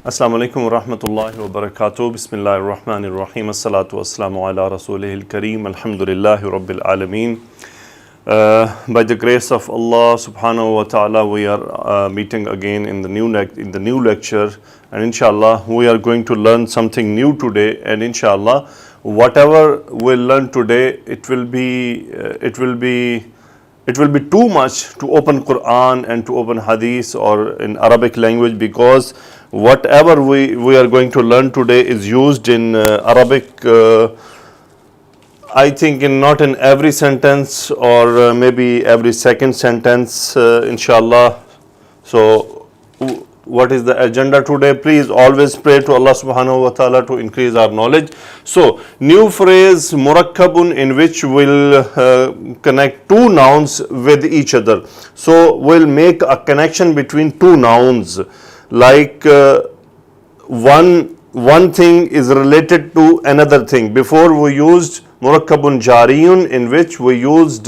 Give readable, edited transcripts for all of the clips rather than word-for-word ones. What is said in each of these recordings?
Assalamu alaikum wa rahmatullahi wa barakatuh. Bismillahir Rahmanir Rahim. Assalatu wassalamu ala rasulihil kareem. Alhamdulillahi rabbil alameen. By the grace of Allah subhanahu wa ta'ala, we are meeting again in the new lecture, and inshallah we are going to learn something new today, and inshallah whatever we'll learn today, it will be too much to open Quran and to open Hadith or in Arabic language, because whatever we are going to learn today is used in Arabic, I think not in every sentence, or maybe every second sentence, inshallah. So what is the agenda today? Please always pray to Allah subhanahu wa ta'ala to increase our knowledge. So new phrase Murakabun, in which we'll connect two nouns with each other. So we'll make a connection between two nouns, like one thing is related to another thing. Before we used Murakabun Jariyun, in which we used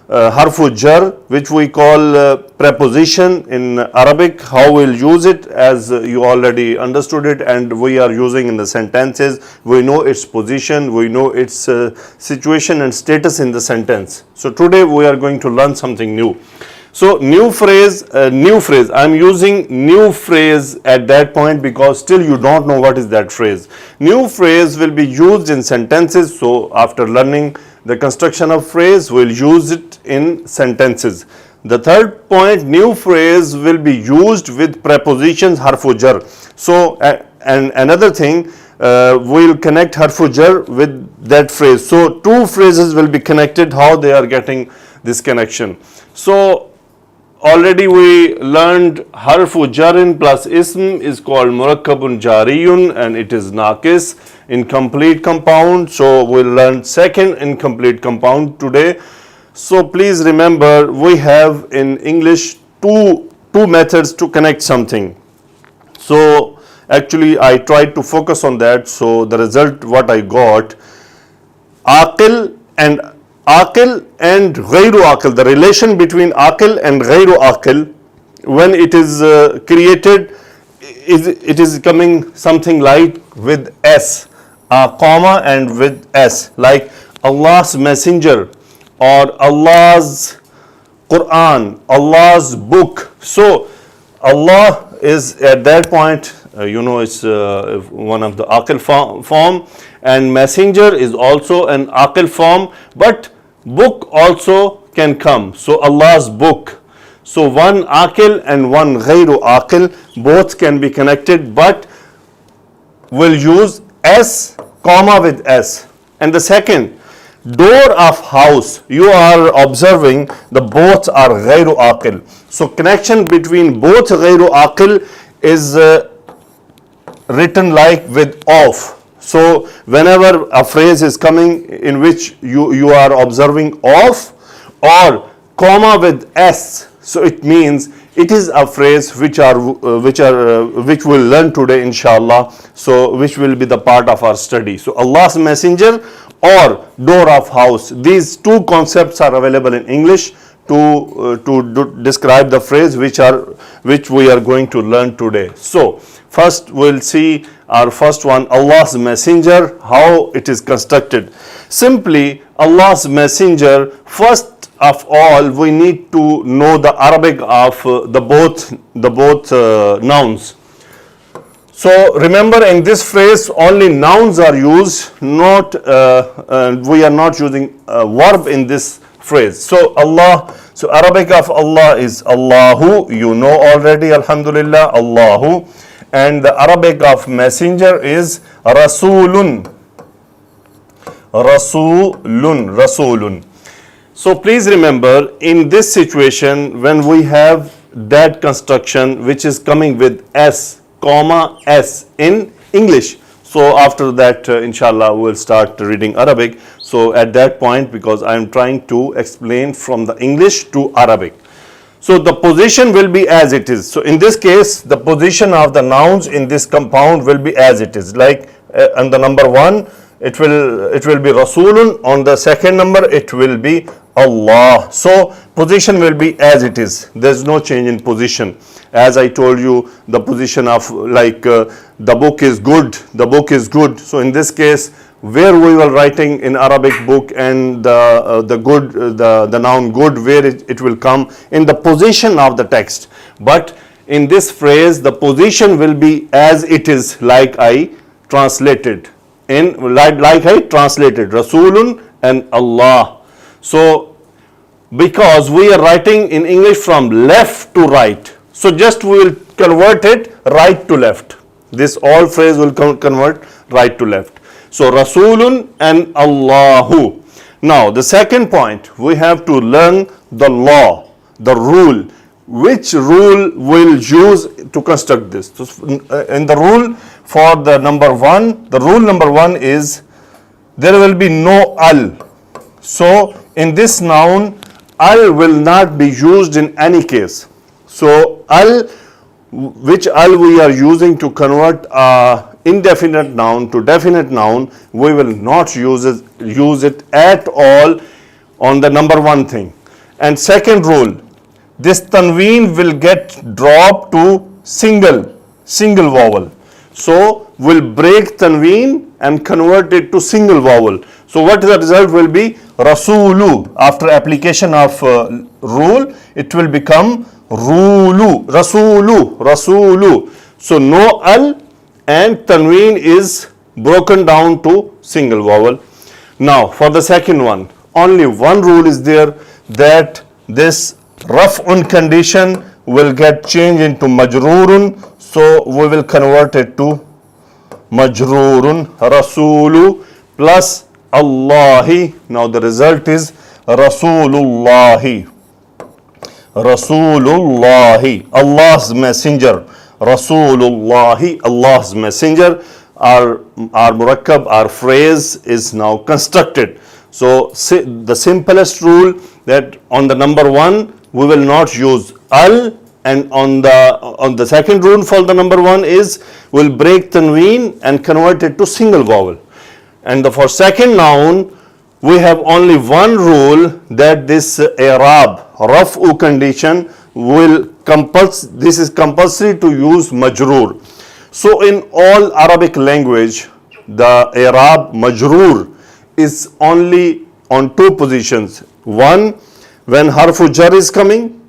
harfu jar, which we call preposition in Arabic. How we'll use it, as you already understood it, and we are using in the sentences. We know its position, we know its situation and status in the sentence. So today we are going to learn something new. So new phrase, I'm using new phrase at that point because still you don't know what is that phrase. New phrase will be used in sentences. So after learning the construction of phrase, we'll use it in sentences. The third point, new phrase will be used with prepositions harfu jar. So and another thing, we'll connect harfu jar with that phrase. So two phrases will be connected. How they are getting this connection? So already we learned harfu jarin plus ism is called Murakabun Jariyun, and it is Naqis, incomplete compound. So we'll learn second incomplete compound today. So please remember, we have in English two methods to connect something. So actually I tried to focus on that. So the result what I got, aqil and ghayru aqil, the relation between aqil and ghayru aqil, when it is created, it is coming something like with S, a comma and with S, like Allah's messenger or Allah's Quran, Allah's book. So Allah is at that point, it's one of the aqil form, and messenger is also an aqil form, but book also can come. So Allah's book. So one aqil and one ghayru aqil, both can be connected, but we'll use S, comma with S. And the second, door of house, you are observing the both are ghayru aqil. So connection between both ghayru aqil is written like with of. So whenever a phrase is coming in which you are observing of or comma with S, so it means it is a phrase which we'll learn today inshallah. So which will be the part of our study. So Allah's messenger or door of house, these two concepts are available in English to describe the phrase which we are going to learn today. So first we'll see our first one, Allah's messenger, how it is constructed. Simply Allah's messenger, first of all we need to know the Arabic of the both nouns. So remember, in this phrase only nouns are used, not we are not using a verb in this phrase. So Allah, so Arabic of Allah is Allahu, you know already, alhamdulillah, Allahu. And the Arabic of messenger is Rasulun. Rasulun. So please remember, in this situation, when we have that construction which is coming with S, comma S in English. So after that, inshallah, we'll start reading Arabic. So at that point, because I am trying to explain from the English to Arabic. So the position will be as it is. So in this case, the position of the nouns in this compound will be as it is. Like on the number one, it will be Rasulun. On the second number, it will be Allah. So position will be as it is. There is no change in position. As I told you, the position of the book is good, the book is good. So in this case, where we were writing in Arabic book, and the noun good, where it will come in the position of the text. But in this phrase, the position will be as it is, like I translated Rasulun and Allah. So because we are writing in English from left to right, so just we will convert it right to left. This all phrase will convert right to left. So Rasulun and Allahu. Now the second point, we have to learn the law, the rule. Which rule will use to construct this? So in the rule for the number one, the rule number one is there will be no al. So in this noun, al will not be used in any case. So al, which al we are using to convert indefinite noun to definite noun, we will not use it at all on the number one thing. And second rule, this tanween will get dropped to single vowel. So we'll break tanween and convert it to single vowel. So what the result will be? Rasulu. After application of rule, it will become Rulu. Rasulu. So no al, and tanween is broken down to single vowel. Now for the second one, only one rule is there, that this raf'un condition will get changed into majrurun. So we will convert it to majrurun, Rasulu plus Allahi. Now the result is Rasulullahi. Allah's messenger. Rasulullahi, Allah's messenger. Our Murakab, our phrase is now constructed. So the simplest rule, that on the number one we will not use al, and on the second rule for the number one is we'll break tanween and convert it to single vowel. And for second noun, we have only one rule, that this i'rab, raf'u condition will this is compulsory to use majroor. So in all Arabic language, the i'rab majroor is only on two positions. One, when harfu jar is coming.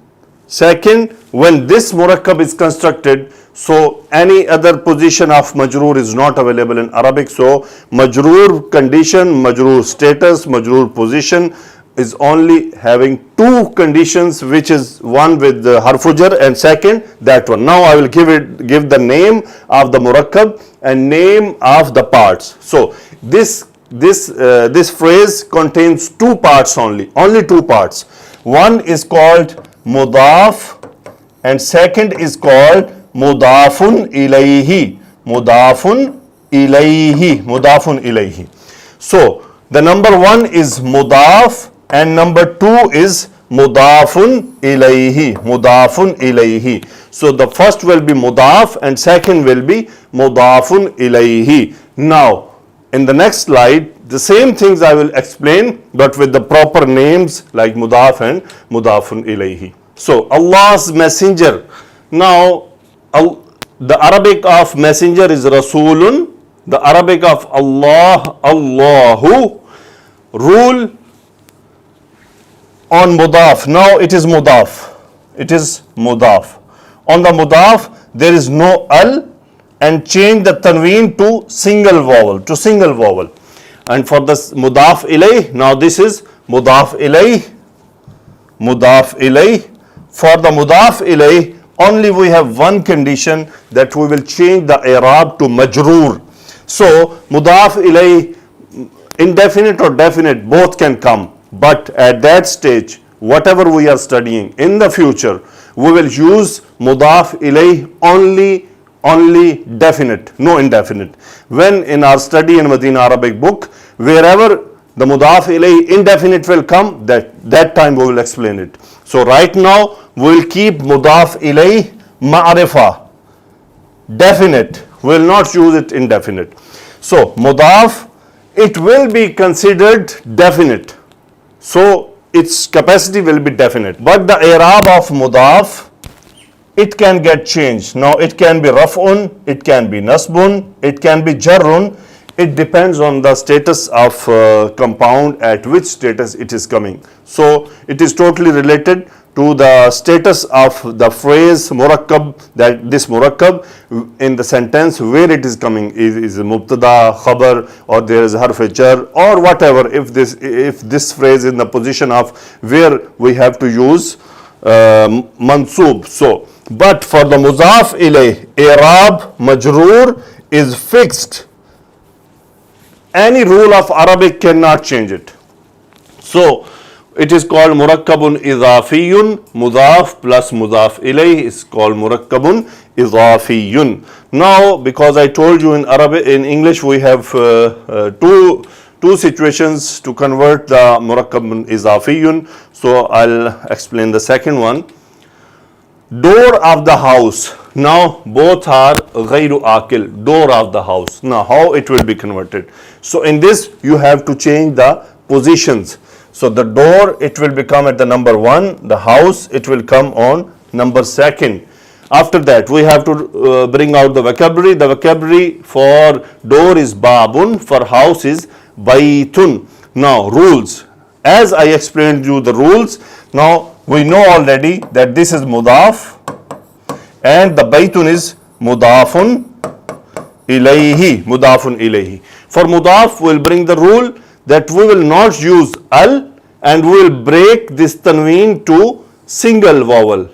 Second, when this Murakab is constructed. So any other position of majroor is not available in Arabic. So majroor condition, majroor status, majroor position is only having two conditions, which is one with the harfu jar and second that one. Now I will give the name of the Murakab and name of the parts. So this phrase contains two parts only two parts. One is called Mudaf and second is called Mudafun ilayhi. So the number one is Mudaf and number two is Mudafun ilayhi. So the first will be Mudaf and second will be Mudafun ilayhi. Now in the next slide, the same things I will explain, but with the proper names like Mudaf and Mudafun ilayhi. So Allah's messenger. Now the Arabic of messenger is Rasulun. The Arabic of Allah, Allahu. Rule on Mudaf. Now it is Mudaf. On the Mudaf, there is no al, and change the tanween to single vowel. And for this Mudaf ilayh, now this is Mudaf ilayh. For the Mudaf ilayh, only we have one condition, that we will change the i'rab to majroor. So Mudaf ilayh, indefinite or definite, both can come. But at that stage, whatever we are studying in the future, we will use Mudaf ilayh only definite, no indefinite. When in our study in Medina Arabic book, wherever the Mudaf ilayh indefinite will come, that time we will explain it. So right now we will keep Mudaf ilayh ma'rifa, definite. We will not use it indefinite. So Mudaf, it will be considered definite. So its capacity will be definite. But the i'rab of Mudaf it can get changed. Now it can be raf'un, it can be nasbun, it can be jarrun. It depends on the status of compound, at which status it is coming. So it is totally related to the status of the phrase Murakab, that this Murakab in the sentence where it is coming is mubtada, khabar, or there is harf jar, or whatever. If this phrase is in the position of where we have to use mansub. So, but for the mudaf ilayh, i'rab majroor is fixed. Any rule of Arabic cannot change it. So it is called Murakkabun Izafiyun. Mudaf plus Mudaf ilayh is called Murakkabun Izafiyun. Now, because I told you in Arabic, in English we have two situations to convert the Murakkabun Izafiyun. So I'll explain the second one. Door of the house. Now both are ghayru akil, door of the house. Now how it will be converted? So in this you have to change the positions. So the door, it will become at the number 1, the house, it will come on number 2. After that we have to bring out the vocabulary. The vocabulary for door is babun, for house is baytun. Now rules, as I explained you the rules, now we know already that this is mudaf and the baytun is mudafun ilayhi, mudafun ilayhi. For mudaf we will bring the rule that we will not use al, and we will break this tanween to single vowel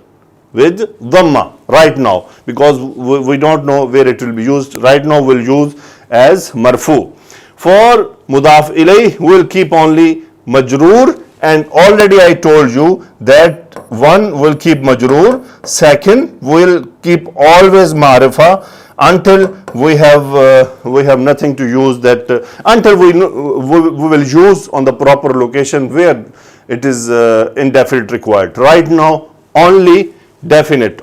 with dhamma right now, because we don't know where it will be used. Right now we will use as marfu. For mudaf ilayh we will keep only majroor, and already I told you that one will keep majroor, second will keep always marifa until we have nothing to use that, until we will use on the proper location where it is indefinite required. Right now only definite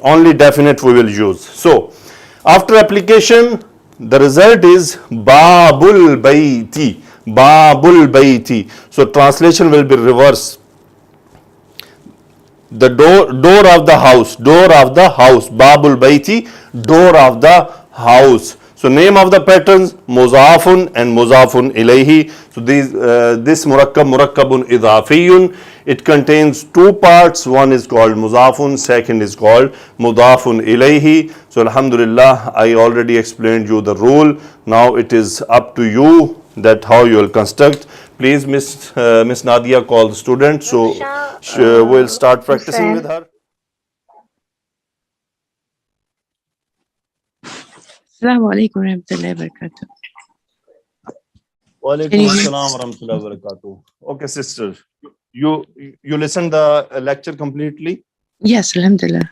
we will use. So after application the result is babul bayti, babul bayti. So translation will be reverse. The door of the house, babul bayti, door of the house. So name of the patterns muzafun and muzafun ilayhi. So this murakkabun idafiyun, it contains two parts. One is called muzafun, second is called mudafun ilayhi. So alhamdulillah, I already explained you the rule. Now it is up to you that how you will construct. Please Miss Nadia call the student, so we'll start practicing with her. Assalamu alaikum warahmatullahi wabarakatuh. Wa alaikum assalam warahmatullahi wabarakatuh. Okay, sister, you listened the lecture completely? Yes, alhamdulillah.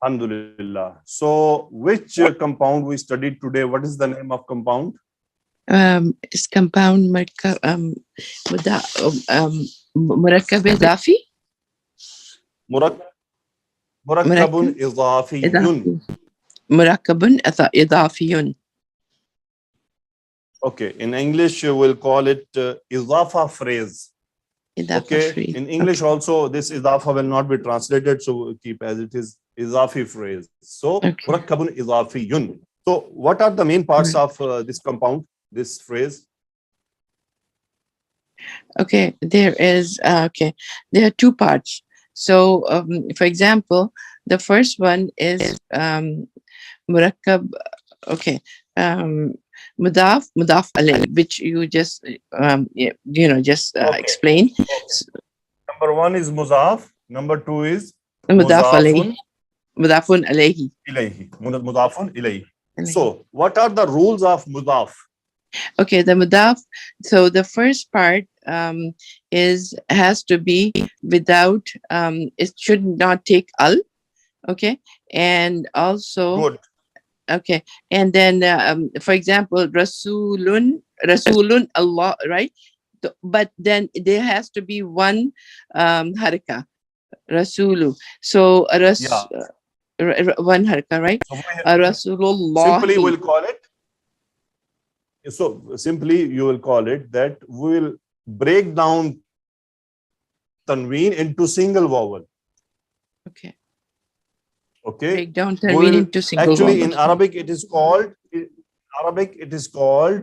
Alhamdulillah. So which compound we studied today? What is the name of compound? It's compound Murakkab Izafi. Murakkabun Izafiyun. Murakkabun Idafiyun. Okay, in English you will call it Izafa phrase. Idafa Okay, phrase. in English also this Idafa will not be translated, so keep as it is, Izafi phrase. So Murakkabun Izafiyun. So what are the main parts of this compound, this phrase? Okay, there are two parts. So for example, the first one is Murakkab, Mudaf alayh, which you just explain. Number 1 is muzaf, number 2 is Mudaf alayh, mudafun alayhi. Mudafun ilayhi. So what are the rules of mudaf? Okay, the mudaf. So the first part has to be without. It should not take al. Okay, and also. Good. Okay, and then for example, Rasulun Allah, right? But then there has to be one haraka, Rasulu. So one haraka, right? Rasulullah. Simply we'll call it. So simply you will call it that we will break down tanween into single vowel. Okay. Okay, break down we tanween will into single actually in vowels. Arabic it is called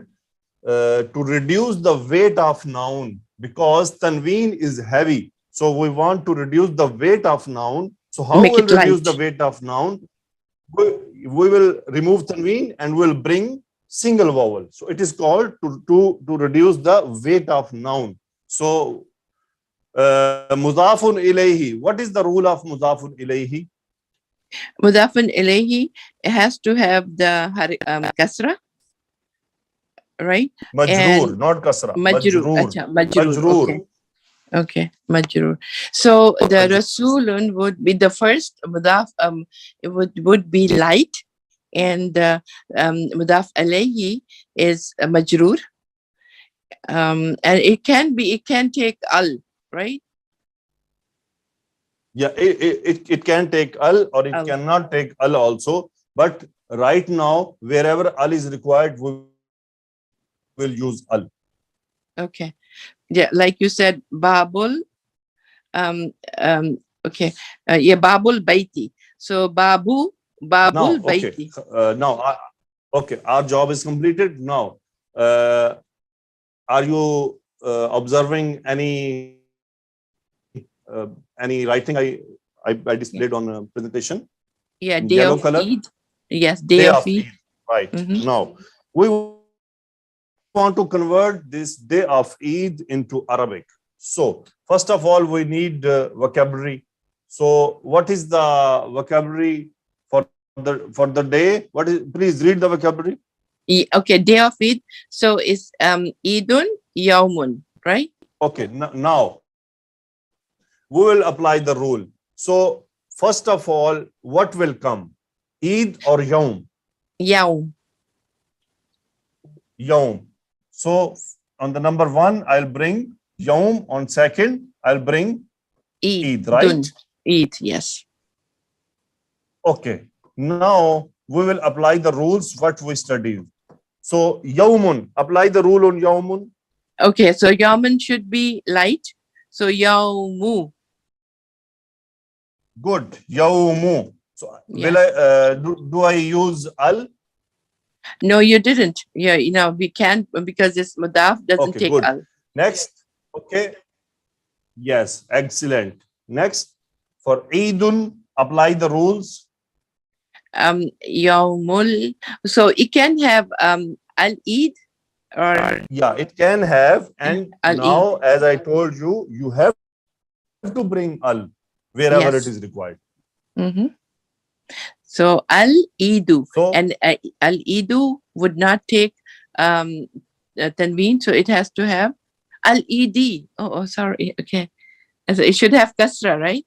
to reduce the weight of noun, because tanween is heavy. So we want to reduce the weight of noun. So how Make we'll it reduce light. the weight of noun? We will remove tanween and we'll bring single vowel. So it is called to reduce the weight of noun. So mudafun ilayhi. What is the rule of mudafun ilayhi? Mudafun ilayhi, it has to have the kasra, right? Majroor, And not kasra. majroor. Majroor. Acha, majroor. Majroor. Okay. Okay, majroor. So the Majroor. rasulun would be the first mudaf. It would be light, and mudaf alayhi is majroor. And it can take al, right? Yeah, it can take al or it Al. cannot take al also. But right now, wherever al is required, we will use al. Okay. Yeah, like you said, babul. Okay. Yeah, babul baiti. So babul Now, okay. baiti. Okay, our job is completed. Now, uh, are you observing any writing I displayed Yeah. on presentation Yeah, in day yellow of color? Eid. Yes, Day day of of Eid. Eid. Right. Mm-hmm. Now, we want to convert this day of Eid into Arabic. So, first of all, we need vocabulary. So, what is the vocabulary for the day? What is? Please read the vocabulary. Okay, day of Eid. So it's Eidun Yaumun, right? Okay. Now we will apply the rule. So, first of all, what will come? Eid or Yawm? Yaum. Yawm. So, on the number one, I'll bring Yawm. On second, I'll bring Eid, Eidun. right? Eid, yes. Okay. Now we will apply the rules what we studied. So Yawmun, apply the rule on Yawmun. Okay, so Yaumun should be light. So Yaumu. Good. Yawmu. So will Yeah. do I use al? No, you didn't. Yeah, we can't because it's Mudaf doesn't Okay, take good. al. Next. Okay. Yes, excellent. Next, for Eidun, apply the rules. Yaumul. So it can have al Eid or Yeah, it can have. And al Eid. now, as I told you, you have to bring al wherever it is required. Yes. Mm-hmm. So al Idu, So, and al Idu would not take um tanween, so it has to have al Ed. Oh, sorry. Okay, so it should have kasra, right?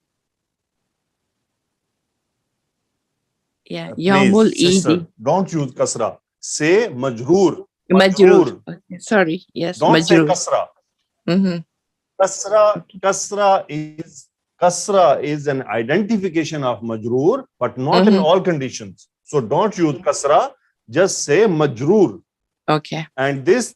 Yeah, please, Yawmul sister, Ed. don't use kasra. Say majroor. Majrur. Majroor. Okay, sorry. Yes, Don't say majrur. kasra. Mm-hmm. Kasra, kasra is an identification of majroor, but not in Mm-hmm. all conditions. So don't use kasra. Just say majroor. Okay. And this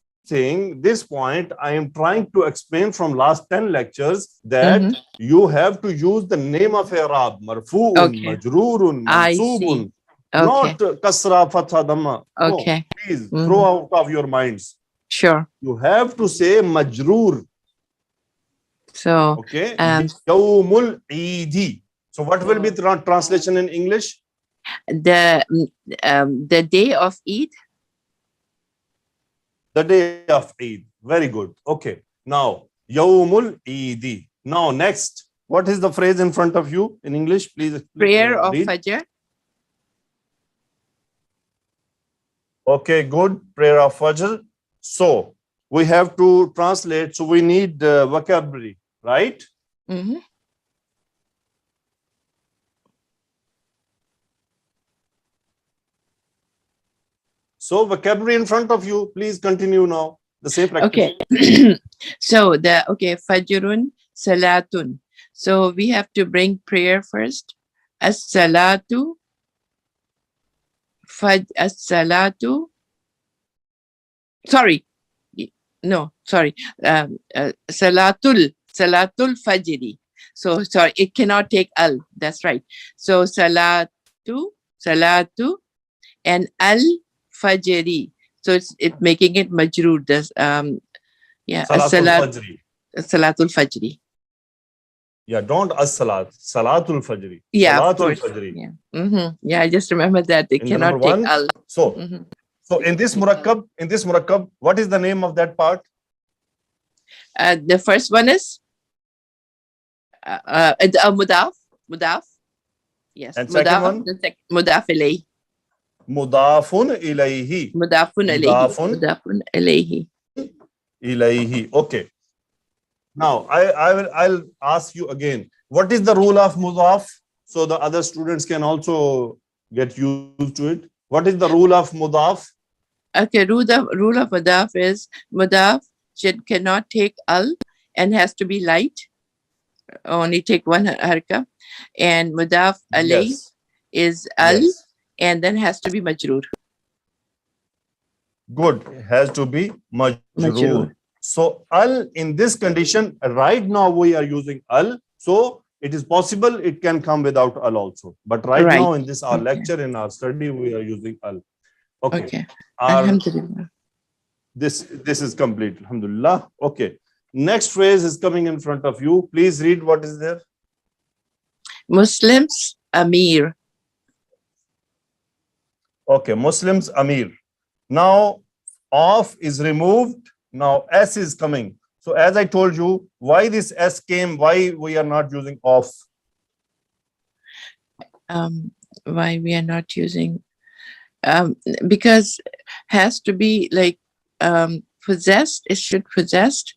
point, I am trying to explain from last 10 lectures that Mm-hmm. you have to use the name of Arab, marfu'un, Okay. majroorun, I see. mansubun, Okay. not kasra, fatha, dhamma. No, Okay. please throw Mm-hmm. out of your minds. Sure. You have to say majroor. So Okay, Yawmul Eid. So what will be the translation in English? the day of Eid. The day of Eid. Very good. Okay. Now, Yawmul Eid. Now, next, what is the phrase in front of you in English? Please Prayer of read. Fajr. Okay, good. Prayer of Fajr. So, we have to translate. So, we need vocabulary, right? Mm-hmm. So, vocabulary in front of you. Please continue now. The same practice. Okay. So Fajrun Salatun. So we have to bring prayer first. As-salatu. As-salatu. Sorry. No, sorry. Salatul Fajri. So sorry, it cannot take al. That's right. So salatu, and al-fajri. So it's making it majroor. Salatul Fajri. Salatul fajri. Yeah, don't as-salat. Salatul Fajri. Yeah, of Salatul course. Fajri. Yeah. Yeah, I just remember that they In the number cannot take one. al. So, Mhm. so in this Murakab, what is the name of that part? The first one is mudaf. Mudaf. Yes, And second mudaf. one? The mudaf ilayhi. Mudafun ilayhi. Mudafun ilayhi. Mudafun ilayhi. Ilayhi. Okay. Now I'll ask you again. What is the rule of mudaf? So the other students can also get used to it. What is the rule of mudaf? Okay, rule of mudaf is mudaf cannot take al and has to be light. Only take one harka. And mudaf alay Yes. is al Yes. and then has to be majroor. Good. It has to be majroor. Majroor. So al in this condition, right now we are using al. So it is possible it can come without al also. But right Right. now in this our Okay. lecture, in our study, we are using al. Okay. Okay. Our, Alhamdulillah. this is complete. Alhamdulillah. Okay. Next phrase is coming in front of you. Please read what is there. Muslims amir. Okay. Muslims Amir. Now off is removed. Now S is coming. So as I told you, why this S came, why we are not using off? Why we are not using because has to be like possessed. It should possessed.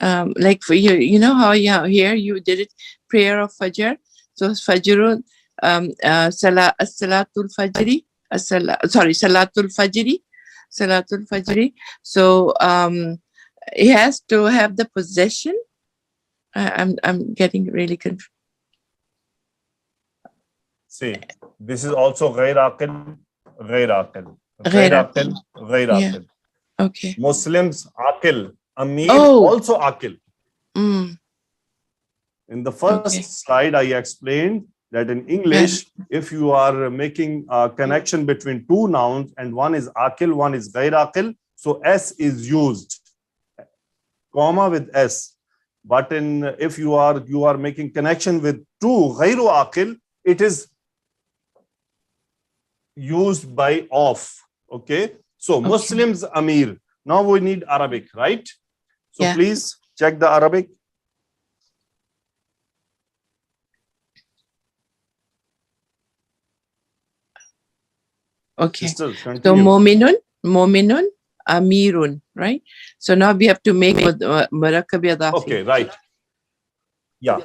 Like for you know how here you did it prayer of Fajr. So Fajrun Salatul Fajri. Salatul Fajri. Salatul Fajri. So it has to have the possession. I'm getting really confused. See, this is also ghair aqil, ghair aqil, Ghair ghair aqil. aqil, ghair Yeah. aqil. Okay. Muslims aqil, Amir Oh. also aqil. Mm. In the first Okay. slide, I explained that in English, if you are making a connection between two nouns and one is aqil, one is ghair aqil, so S is used, comma with S. But in if you are making connection with two ghairu aqil, it is used by off. Okay. So Okay. Muslims Amir. Now we need Arabic, right? So Yeah. please check the Arabic. Okay. Sister, So continue. Mominun, Amirun, right? So now we have to make Murakab Idafi. Okay, right. Yeah.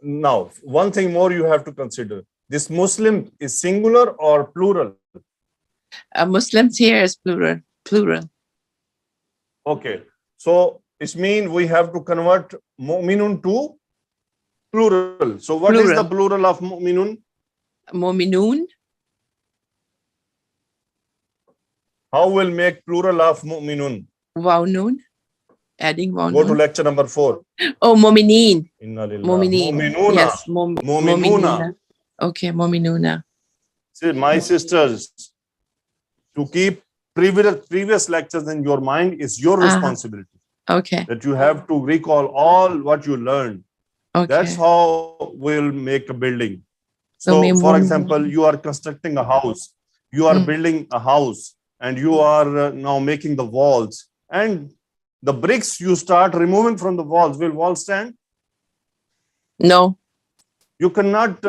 Now, one thing more you have to consider. This Muslim is singular or plural? Muslims here is plural. Plural. Okay. So it means we have to convert mu'minun to plural. So what is the plural of mu'minun? Mominun. How will make plural of mu'minun? Wawnun. Adding Go to wawnun. lecture number 4. Oh, Mominin. Inna lillah. Mominin. Mu'minuna. Yes. Mu'minuna. Okay, Mominuna. See, my sisters, to keep previous lectures in your mind is your responsibility. Okay. That you have to recall all what you learned. Okay. That's how we'll make a building. So So, for example, you are constructing a house, you are building a house, and you are now making the walls. And the bricks you start removing from the walls, will walls stand? No. You cannot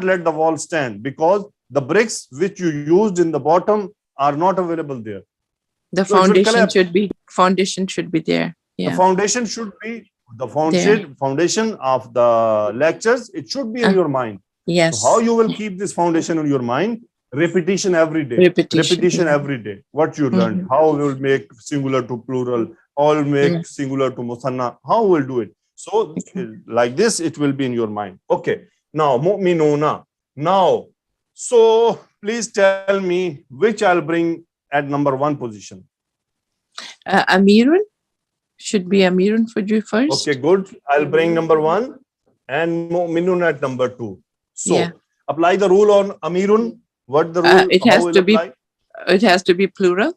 let the wall stand because the bricks which you used in the bottom are not available there. The So foundation should be there. Yeah. The foundation should be the foundation of the lectures. It should be in your mind. Yes. So how you will keep this foundation in your mind? Repetition every day. Repetition every day. What you learned. How we will make singular to plural. How will make singular to musanna. How we'll do it. So like this, it will be in your mind. Okay. Now, mu'minuna. Now, so please tell me which I'll bring at number 1 position. Amirun. Should be Amirun for you first. Okay, good. I'll bring number 1 and mu'minun at number 2. So Apply the rule on Amirun. What the rule? It How has will to be. apply? It has to be plural.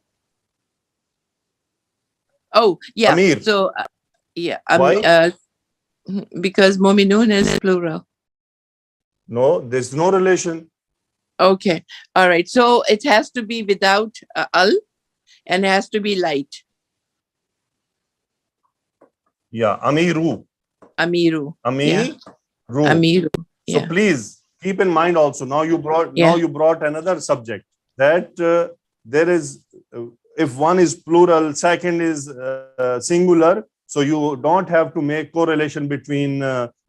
Oh, yeah. Amir. So, yeah. Why? Because Mominun is plural. No, there's no relation. Okay. All right. So it has to be without al, and it has to be light. Yeah, Amiru. Amiru. Yeah. Amiru. Amiru. So Yeah. please keep in mind also. Now you brought another subject that there is if one is plural, second is singular. So you don't have to make correlation between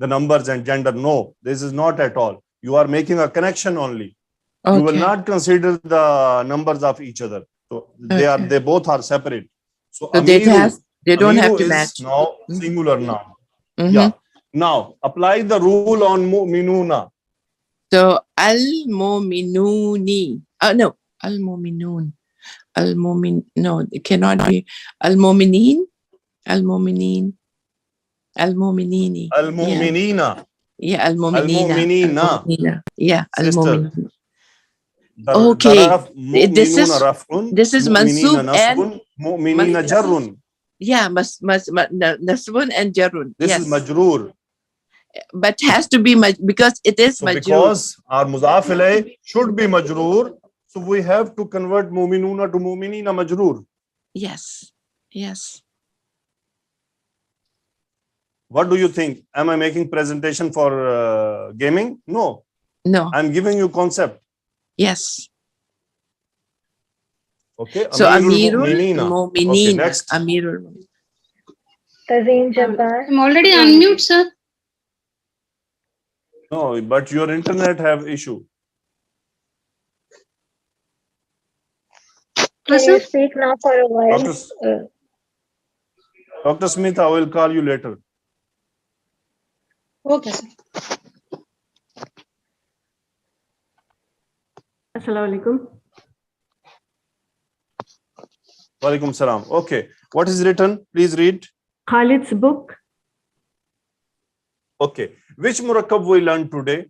the numbers and gender. No, this is not at all. You are making a connection only. You will Okay. not consider the numbers of each other. So they both are separate. So So they don't have Amiru to is match. now singular noun. Mm-hmm. Yeah. Now apply the rule on mu'minuna. So al-mu'minuni. No, al-mu'minun. Al-mu'min. No, it cannot be al-mu'minin. Al-mu'minin. Al-mu'minini. Al-mu'minina. Yeah, al-mu'minina. Al-mu'minina. Al-mu'minina. Yeah, Sister. al-mu'min. The Okay. This mu'minuna is raf'un, mansub mu'minina and nasbun, mu'minina jarrun. yeah, nasbun and jarun. This is Yes, majroor. but has to be because it is So majroor. because our mudaf ilayh should be majroor, so we have to convert mu'minuna to mu'minina majroor. Yes, yes. What do you think? Am I making presentation for gaming? No. No. I'm giving you concept. Yes. Okay. So Amirul Mu'minina. Mu'minina. Okay, next. Amirul. Tazeen Jabbar. I'm already unmute, sir. No, but your internet have issue. Can Sir? you speak now for a while? Dr. Smith, I will call you later. Okay, sir. Assalamu alaikum. Walaikum salam. Okay. What is written? Please read. Khalid's book. Okay. Which Murakab we learned today?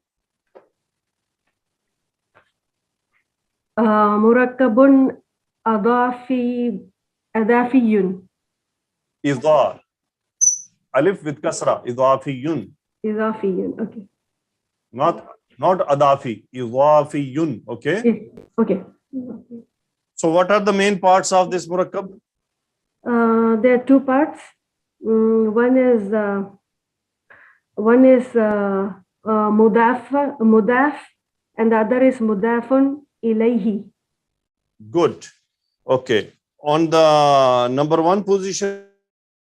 Murakabun Adafiyun. Idhar. Alif with kasra. Idhafiyun. Izafiyun. Okay. Not Adafi. Idhafiyun. Okay. Okay. So what are the main parts of this Murakab? There are two parts. One is mudaf, and the other is mudafun ilayhi. Good. Okay. On the number one position,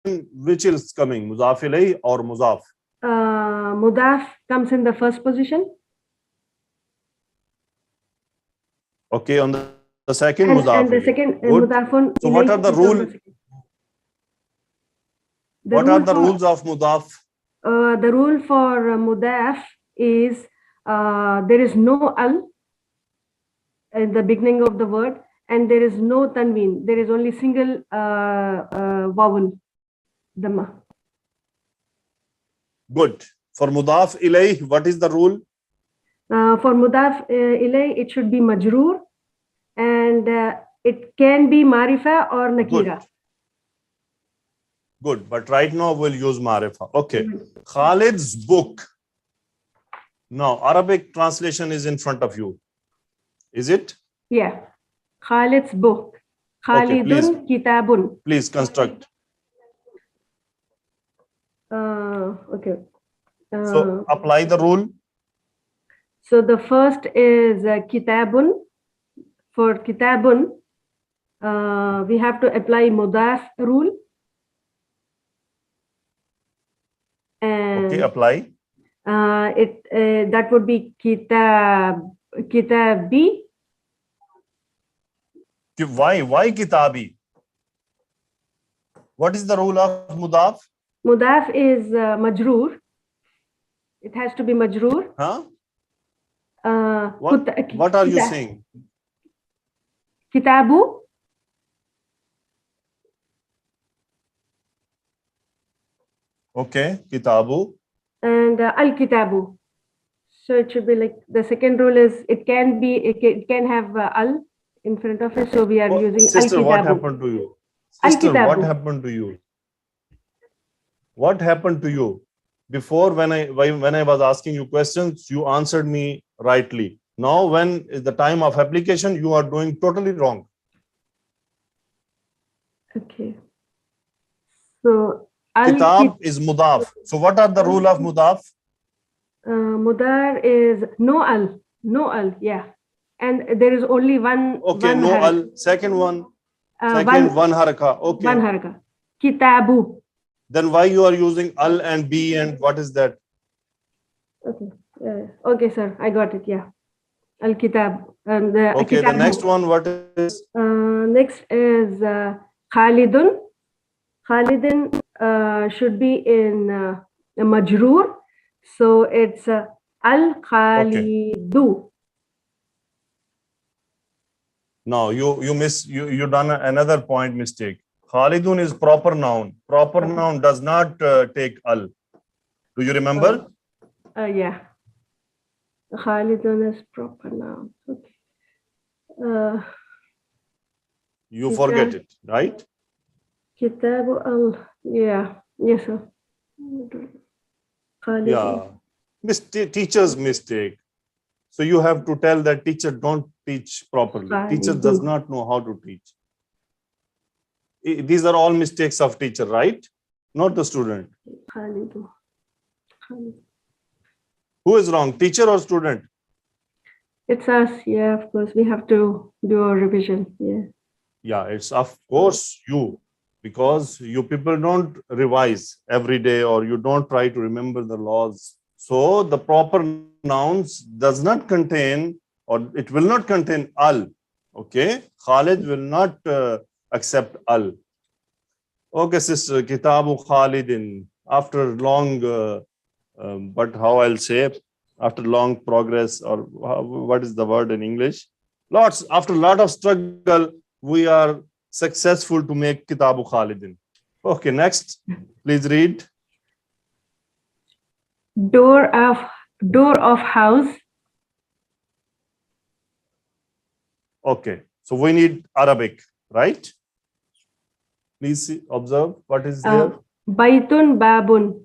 which is coming? Mudaf ilayhi or mudaf? Mudaf comes in the first position. Okay. On the second, And mudaf. the second Good. mudafun. So what are the rules? What are the rules of mudaf? The rule for mudaf is there is no al in the beginning of the word, and there is no tanween. There is only single vowel, dhamma. Good. For mudaf ilayh, what is the rule? For mudaf ilay, it should be majroor, and it can be marifa or nakira. Good. But right now we'll use marifa. Okay. Khalid's book. Now Arabic translation is in front of you. Is it? Yeah. Khalid's book. Khalidun kitabun. Please construct. Okay. So apply the rule. So the first is kitabun. For kitabun, we have to apply mudaf rule. And Okay, apply. That would be kitabi. Why kitabi? What is the rule of mudaf? Mudaf is majroor. It has to be majroor. Huh? What are you saying? Kitabu. Okay, kitabu. And al-kitabu. So it should be like the second rule is it can have al in front of it. So we are using al Sister, what kitabu. happened to you? Al Sister, what kitabu. happened to you? What happened to you? Before, when I was asking you questions, you answered me rightly. Now, when is the time of application, you are doing totally wrong. Okay. So al Kitab is mudaf. So, what are the rule of mudaf? mudar is no al, yeah. And there is only one. Okay, one no har- al. Second one. one One haraka. Okay. one haraka. Kitabu. Then why you are using al and b and what is that? Okay. Okay, sir. I got it. Yeah. Al kitab. And Okay, the kitabu. next one, what is? Next is Khalidun. Khalidun should be in majroor. So it's al Khalidu. No, you done another point mistake. Khalidun is proper noun. Proper noun does not take al. Do you remember? Yeah. Khalidun is proper noun. Okay. You forget it, right? Kitabu al. Yeah. Yes, sir. Khalidun. Yeah. Teacher's mistake. So you have to tell that teacher don't teach properly. Teacher does not know how to teach. These are all mistakes of teacher, right? Not the student. Khalidun. Who is wrong, teacher or student? It's us. Yeah, of course. We have to do a revision. Yeah. Yeah, it's of course you, because you people don't revise every day or you don't try to remember the laws. So the proper nouns does not contain, or it will not contain al. Okay, Khalid will not accept al. Okay, sister, Kitabu Khalidin. After long, but how I'll say, after long progress, or what is the word in English? After a lot of struggle, we are successful to make Kitabu Khalidin. Okay, next, please read. Door of house. Okay, so we need Arabic, right? Please observe what is there. Baitun babun.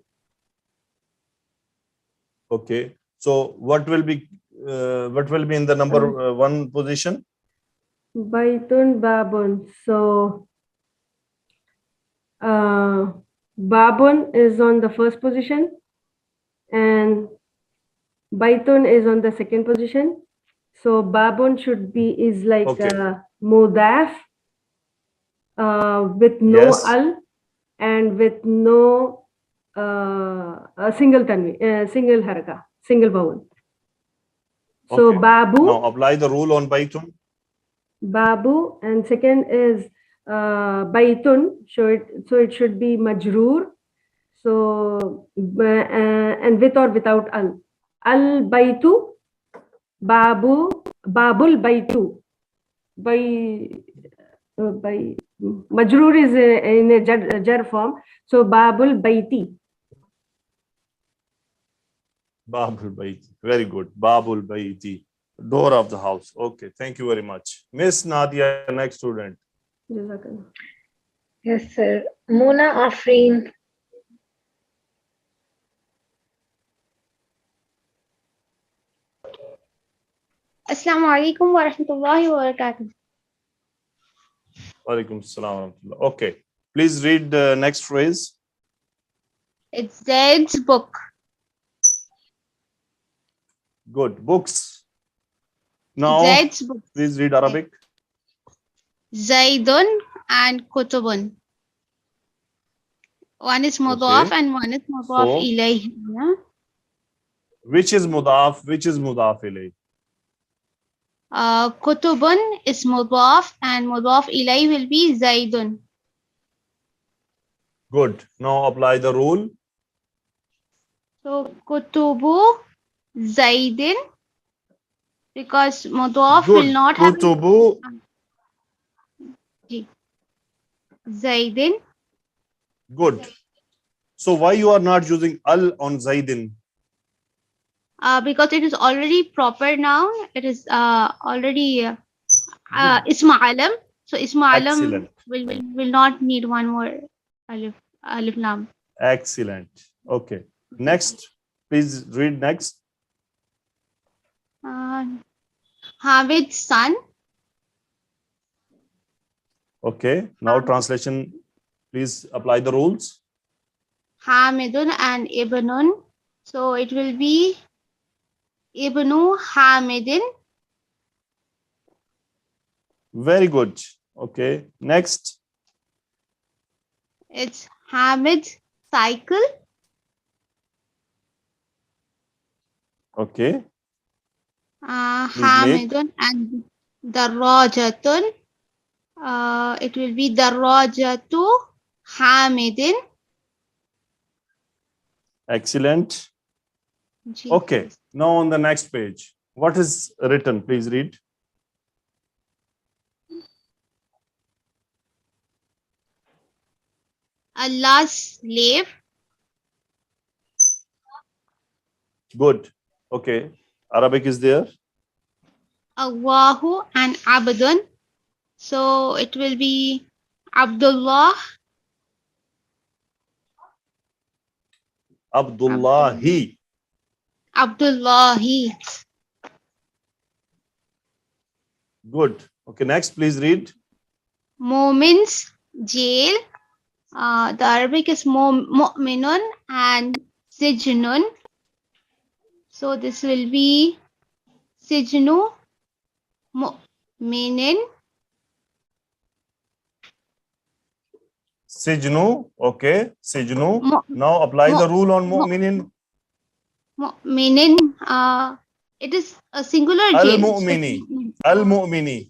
Okay, so what will be in the number one position? Baitun babun. So babun is on the first position and baitun is on the second position. So babun is like mudaf with no al and with no a single tanvi, single haraka, single vowel. So babu. Now apply the rule on baitun. Babu, and second is baitun. So it should be majroor. So and with or without al. Al baitu, babu, babul baitu. By majroor is in a jar form. So babul baiti. Babul Baiti. Very good. Babul Baiti. Door of the house. Okay. Thank you very much. Miss Nadia, next student. Yes, sir. Mona Afreen. Assalamu alaikum wa rahmatullahi wa barakatuh. Walaikum assalam. Okay. Please read the next phrase. It's Zaid's book. Good. Books. Now, Zaid's book. please read Arabic. Zaidun and Kutubun. One is Mudaf and one is Mudaf ilayh. Yeah? Which is Mudaf? Which is Mudaf ilayh? Kutubun is Mudaf and Mudaf ilayh will be Zaidun. Good. Now apply the rule. So Kutubu Zaidin, because Mudaf Good. will not have Kutubu. Zaidin. Good. So why you are not using al on Zaidin? Because it is already proper noun. It is already Good. Isma Alam. So Isma Alam Excellent. will not need one more alif lam. Excellent. Okay. Next, please read next. Hamid's son. Okay. Now translation. Please apply the rules. Hamidun and Ibnun. So it will be Ibnu Hamidin. Very good. Okay. Next. It's Hamid's cycle. Okay. Please make. Hamidun and Darajatun. It will be Darajatu Hamidin. Excellent. Okay. Now on the next page. What is written? Please read. Allah's slave. Good. Okay. Arabic is there. Allahu and Abdun. So it will be Abdullah. Abdullahi. Abdullahi. Good. Okay. Next, please read. Mu'min's jail. The Arabic is Mu'minun and Sijnun. So this will be Sijnu Mu'minin. Sijnu. Okay. Sijnu. Now apply the rule on mu'minin. Mu'minin. It is a singular jail. Al-mu'mini. Al-mu'mini.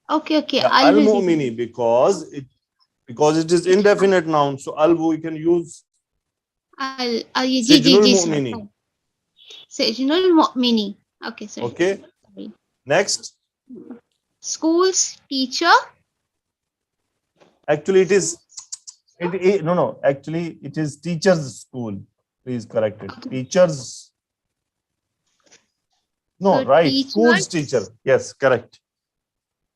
Okay. Yeah, al-mu'mini because it is indefinite noun. So al we can use Sijnul mu'mini. Sijnul mu'mini. Okay, sorry. Okay. Sorry. Next. School's teacher. Actually, it is. No. Actually, it is teacher's school. Please correct it. Teachers. No, So right. teachers- School's teacher. Yes, correct.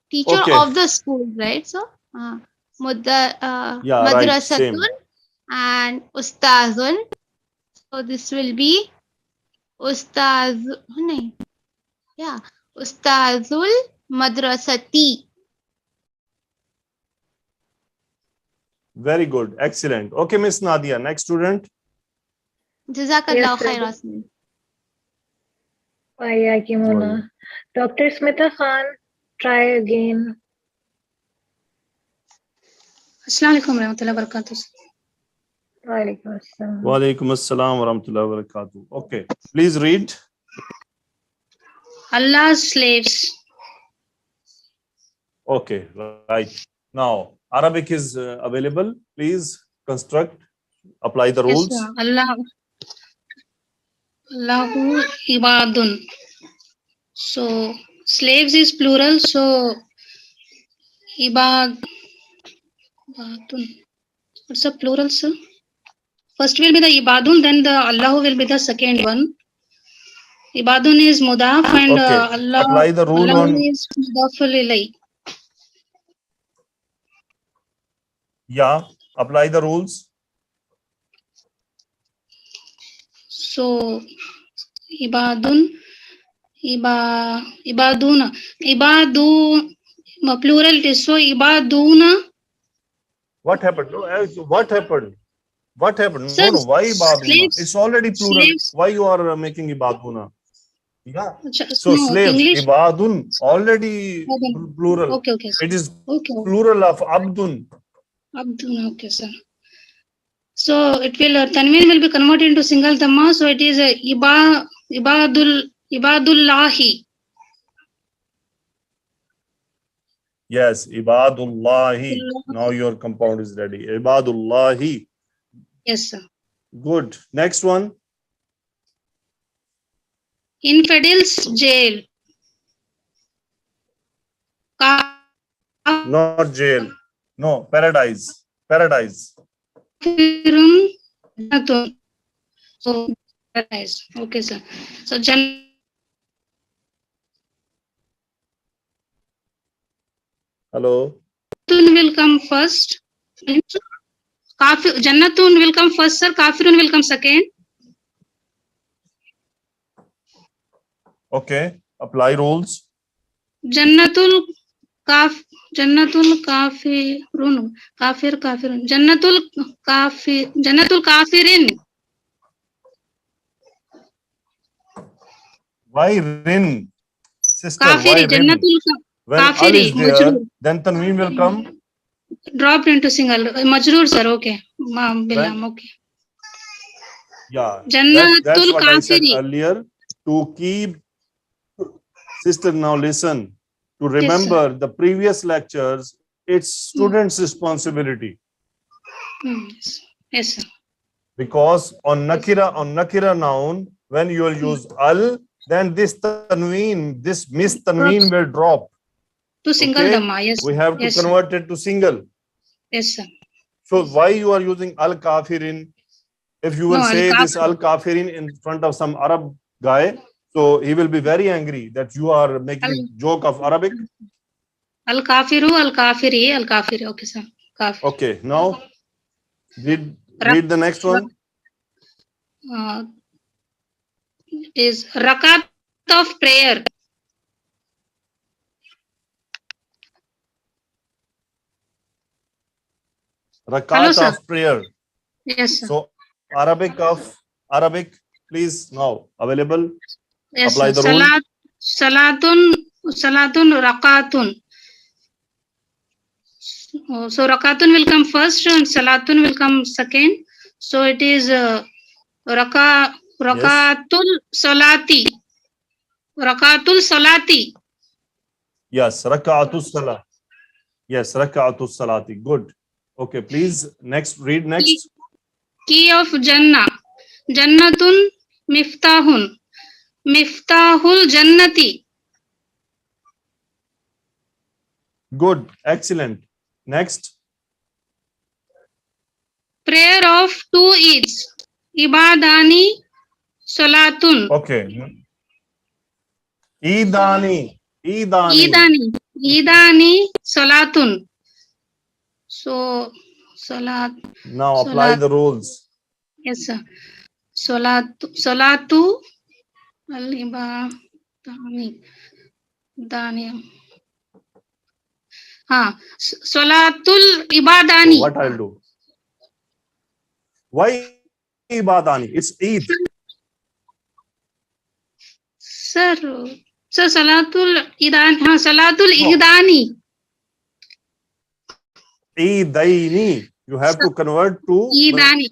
Teacher Okay. of the school, right? So, Yeah, right. madrasatun Same. and ustazun. So this will be ustaz. No. Yeah, ustazul madrasati. Very good. Excellent. Okay, Miss Nadia. Next student. Jazakallah Yes, sir. khairan. Wayyaki Mona. Dr. Smita Khan, try again. Assalamu alaikum warahmatullahi wabarakatuh. Walaikum assalam. Wa alaikum assalam wa rahmatullahi wa barakatuh. Okay. Please read. Allah's slaves. Okay. Right. Now, Arabic is available. Please construct. Apply the Yes, rules. sir. Allahu ibadun. So slaves is plural. So ibadun. What's the plural, sir? First will be the ibadun, then the Allahu will be the second one. Ibadun is mudaf and Okay. Allah. Apply the rule Allahu on. is mudaful ilay. Yeah. Apply the rules. So ibadun, ibaduna, plural it is. So ibaduna. What happened? No, what happened? What happened? Sir, No. Why ibaduna? slaves- It's already plural. slaves- Why you are making ibaduna? Yeah. So No, slaves, English. ibadun, already Ibadun. plural. Okay, sir. It is Okay, plural of abdun. Abdun, okay, sir. So it will tanween will be converted into single dhamma. So it is ibadullahi. Yes, ibadullahi. Now your compound is ready. Ibadullahi. Yes, sir. Good. Next one. Infidels jail. Not jail. No, paradise. Paradise. Kafirun jannatun. So pluralize. Okay, sir. So Hello. Jannatun will come first. Jannatun will come first, sir. Kafirun will come second. Okay. Apply rules. Jannatul Jannatul kafirun. Kafirun. Jannatul kafirin. Why rin? Sister, why Kafiri. rin? When al Kafiri. is there, then tanween will come. Dropped into single. Majroor, sir. Okay. Bilam. Okay. Yeah. That's Jannatul what I said kafiri. earlier. To keep, sister, now listen. To Yes, sir. remember the previous lectures, it's students' responsibility. Yes. Yes, sir. Because on nakira noun, when you will use al, then this tanween, this mis tanween will drop. To single Okay? dhamma. Yes. We have to Yes, sir. convert it to single. Yes, sir. So why you are using al kafirin? If you will No, say this al-kafir. al kafirin in front of some Arab guy, so he will be very angry that you are making a joke of Arabic. Al-kafiru, al-kafiri, al-kafiri. Okay, sir. Kafir. Okay, now read the next one. Is rakat of prayer. Hello, Rakat sir. of prayer. Yes, sir. So Arabic, please now available. Yes, Apply sir. the rule. Salatun, rakatun. So rakatun will come first and salatun will come second. So it is rakatul salati. Rakatul salati. Yes, raka'atus salah. Yes, raka'atus salati. Good. Okay, please next read next. Key of Jannah. Jannatun miftahun. Miftahul jannati. Good, excellent. Next. Prayer of two Eids. Ibadani salatun. Okay. Idani. Idani salatun. So salat. Now apply the rules. Yes, sir. Salatu al-ibadani. Dani. Salatul ibadani. So what I'll do? Why ibadani? It's Eid. Sir, salatul idani. Salatul idani. Eidaini. You have to convert to Idani.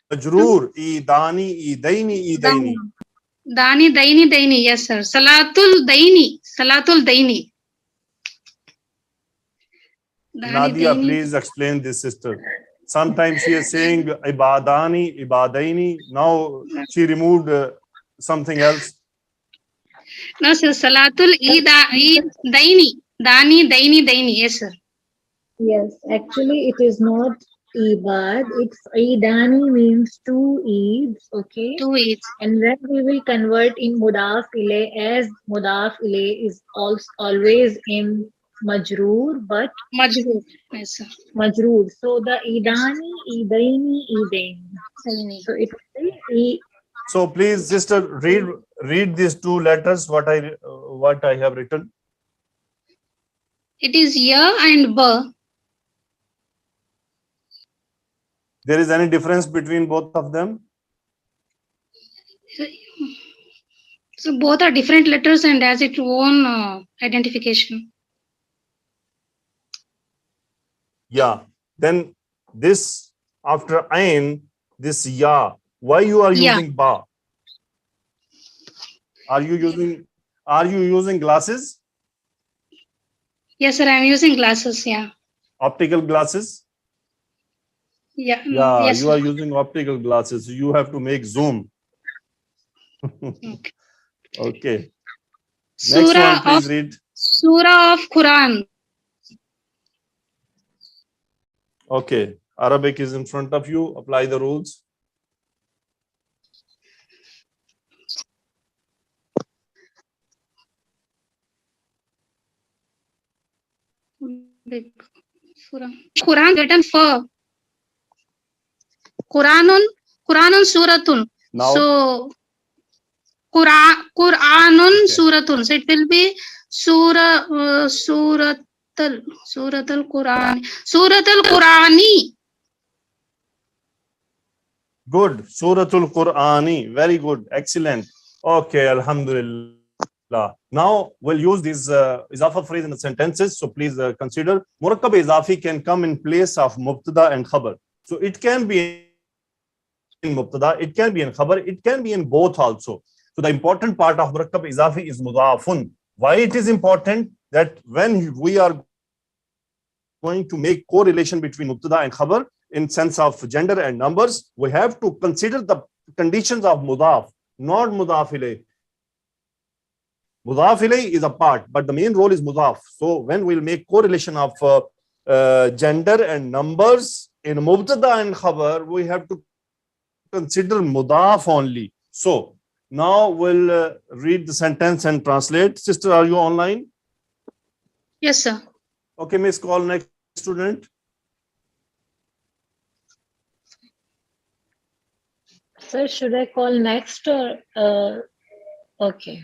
majroor. Idani, idaini, idaini. Dani, daini. Yes, sir. Salatul daini. Nadia, please explain this, sister. Sometimes she is saying ibadani, ibadaini. Now she removed something else. No, sir. Salatul daini. Dani, daini. Yes, sir. Yes, actually it is not Ibad, it's Idani means two Eids, okay? Two Eids. And then we will convert in Mudaf ilay, as Mudaf ilay is also always in Majroor, but Majroor. Yes, sir. Majroor. So the Idani, Idaini, Idaini. So it will be So please, sister, read these two letters. What I have written. It is ya and ba. There is any difference between both of them? So both are different letters and has its own identification. Yeah. Then this after ain, this ya. Why you are using ba? Are you using glasses? Yes, sir. I'm using glasses. Yeah. Optical glasses? Yeah. Yeah, Yes, you are using optical glasses. You have to make zoom. Okay. Next one, please read. Surah of Quran. Okay. Arabic is in front of you. Apply the rules. Big Surah. Quran written for Quranun Suratun. Now, So Quranun okay. Suratun. So it will be Suratul Qurani. Good. Suratul Qur'ani. Very good. Excellent. Okay, Alhamdulillah. Now we'll use these Izafa phrase in the sentences. So please consider Murakab Izafi can come in place of Mubtada and Khabar. So it can be in Mubtada, it can be in Khabar, it can be in both also. So the important part of Murakab Izafi is Mudafun. Why it is important? That when we are going to make correlation between Mubtada and Khabar in sense of gender and numbers, we have to consider the conditions of Mudaf, not Mudaf ilayh. Mudaf ilayh is a part, but the main role is Mudaf. So when we'll make correlation of gender and numbers in Mubtada and Khabar, we have to consider Mudaf only. So now we'll read the sentence and translate. Sister, are you online? Yes, sir. Okay, miss, call next student. Sir, should I call next or okay?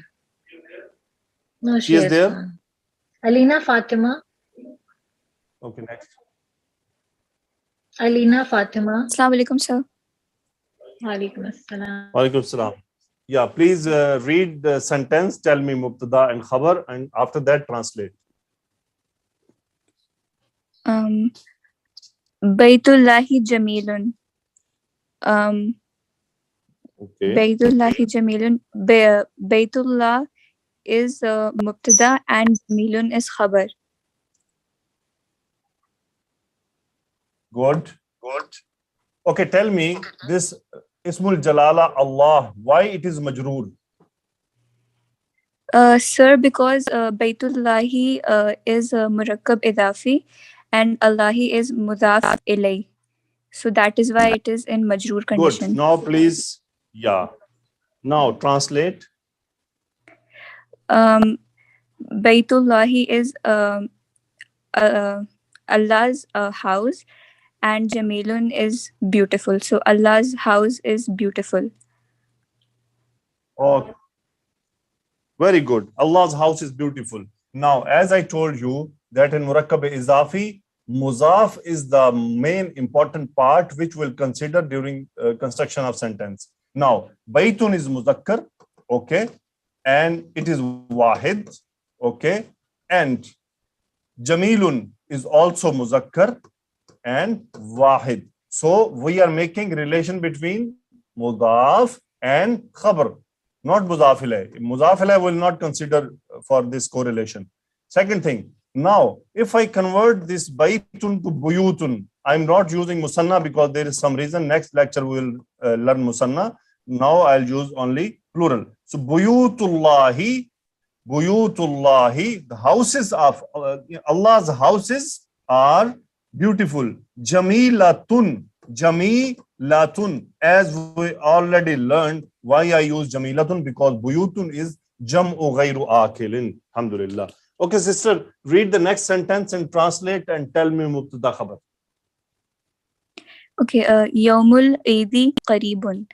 No, She is has there? gone. Alina Fatima. Okay, next. Alina Fatima. Assalamu alaikum, sir. Walaikum assalam. Walaikum salam. Yeah, please read the sentence, tell me Mubtada and Khabar, and after that translate. Baitullahi Jamilun. Okay. Baitullahi Jamilun. Baitullah is Mubtada and Jamilun is Khabar. Good. Okay, tell me this Ismul Jalala Allah, why it is majroor? Sir, because Baitullahi is Murakab Idafi and Allahi is Mudaf ilay. So that is why it is in majroor condition. Good. Now please, yeah. Now translate. Baitullahi is Allah's house and Jamilun is beautiful. So Allah's house is beautiful. Okay. Very good. Allah's house is beautiful. Now, as I told you that in Murakab Izafi, Muzaf is the main important part which we'll consider during construction of sentence. Now, Baitun is Muzakkar, okay, and it is Wahid, okay, and Jamilun is also Muzakkar and Wahid. So we are making relation between Mudaf and Khabar, not Mudaf ilayh. Mudaf ilayh will not consider for this correlation. Second thing, now if I convert this Baitun to Buyutun, I'm not using Musanna because there is some reason. Next lecture we will learn Musanna. Now I'll use only plural. So Buyutullahi, the houses of Allah's houses are beautiful. Jamilatun, as we already learned. Why I use Jamilatun? Because Buyutun is Jam'u Ghayru Akilin. Alhamdulillah. Okay, sister, read the next sentence and translate and tell me Mubtada Khabar. Okay, Yawmul Eidi Qaribun.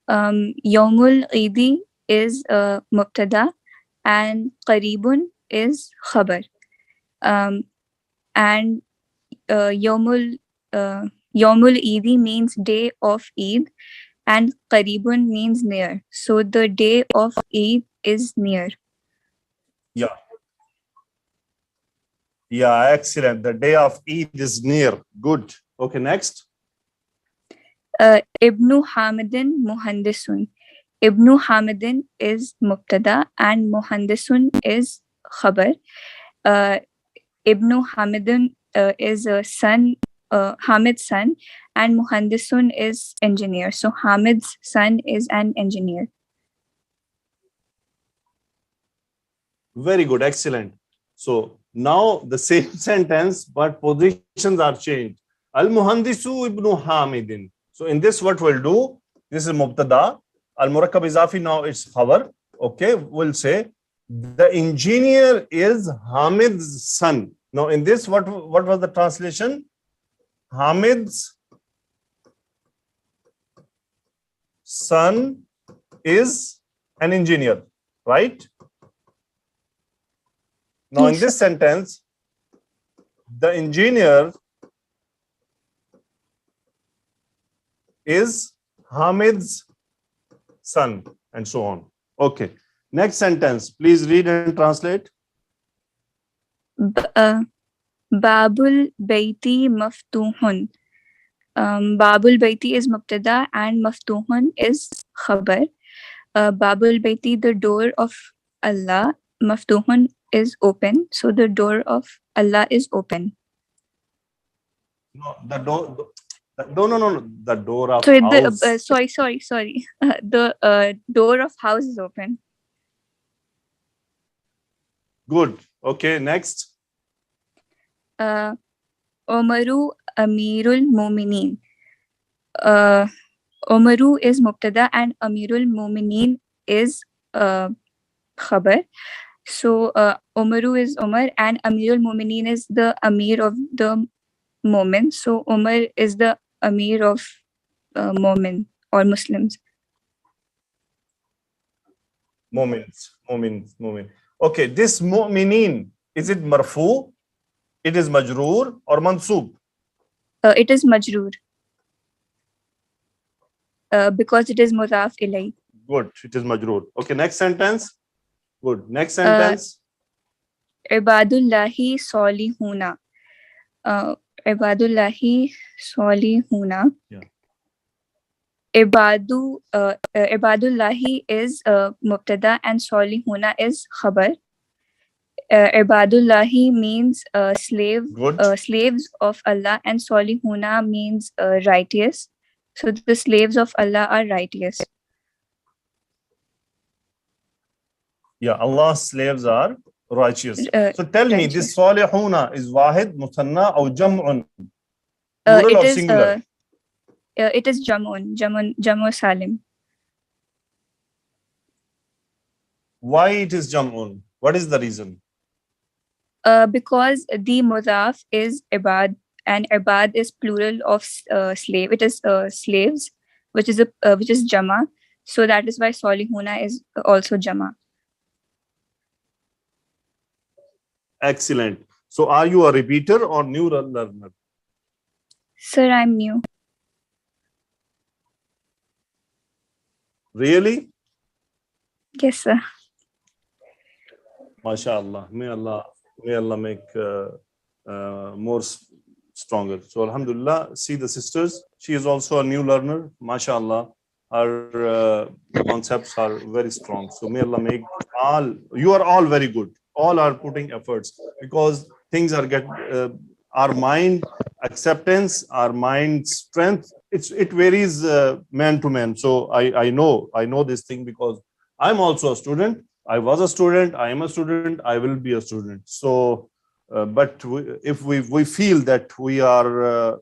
Yawmul Eidi is Mubtada and Qaribun is Khabar. And Yawmul Eidi means day of Eid and Qaribun means near. So the day of Eid is near. Yeah, excellent. The day of Eid is near. Good. Okay, next. Ibnu Hamidin Muhandisun. Ibnu Hamidin is Mubtada and Muhandisun is Khabar. Ibnu Hamidin is a son, Hamid's son, and Muhandisun is engineer. So Hamid's son is an engineer. Very good. Excellent. So now the same sentence, but positions are changed. Al-Muhandisu ibnu Hamidin. So in this, what we'll do, this is Mubtada. Al-Murakab Izafi, now it's Khabar. Okay, we'll say the engineer is Hamid's son. Now in this, what was the translation? Hamid's son is an engineer, right? Now in Yes, this sentence, the engineer is Hamid's son, and so on. Okay. Next sentence, please read and translate. Babul Baiti Maftuhun. Babul Baiti is Mubtada and Maftuhun is Khabar. Babul Baiti, the door of Allah. Maftuhun is open. So the door of Allah is open. No, the door. No. The door of Sorry, house. sorry. The door of house is open. Good. Okay. Next. Umaru Amirul Mu'minin. Umaru is Mubtada and Amirul Mu'minin is Khabar. So Umaru is Umar and Amirul Mu'minin is the Amir of the Mu'min. So Umar is the Amir of Mu'min or Muslims. Mu'min. Okay. This mu'minin, is it marfu? It is majroor or mansub? It is Majroor. Because it is Mudaf ilay. Good. It is majroor. Okay. Next sentence. Good. Next sentence. Ibadullahi Solihuna. Ibadullahi Solihuna. Yeah. Ibadullahi is Mubtada and Solihuna is Khabar. Ibadullahi means Good. slaves of Allah, and Solihuna means righteous. So the slaves of Allah are righteous. Yeah. Allah's slaves are righteous. Uh, So tell me, righteous. this salihuna is wahid, musanna, or jam'un? Plural It or is singular? it is Jamu Salim. Why it is jam'un? What is the reason? Because the Mudaf is Ibad, and Ibad is plural of slave. It is slaves, which is Jama. So that is why Solihuna is also Jama. Excellent. So are you a repeater or new learner? Sir, I'm new. Really? Yes, sir. MashaAllah. May Allah make more stronger. So Alhamdulillah, see the sisters. She is also a new learner. MashaAllah. Her concepts are very strong. So may Allah make you are all very good. All are putting efforts because things are our mind acceptance, our mind strength. It varies man to man. So I know this thing because I'm also a student. I was a student. I am a student. I will be a student. So, but if we feel that we are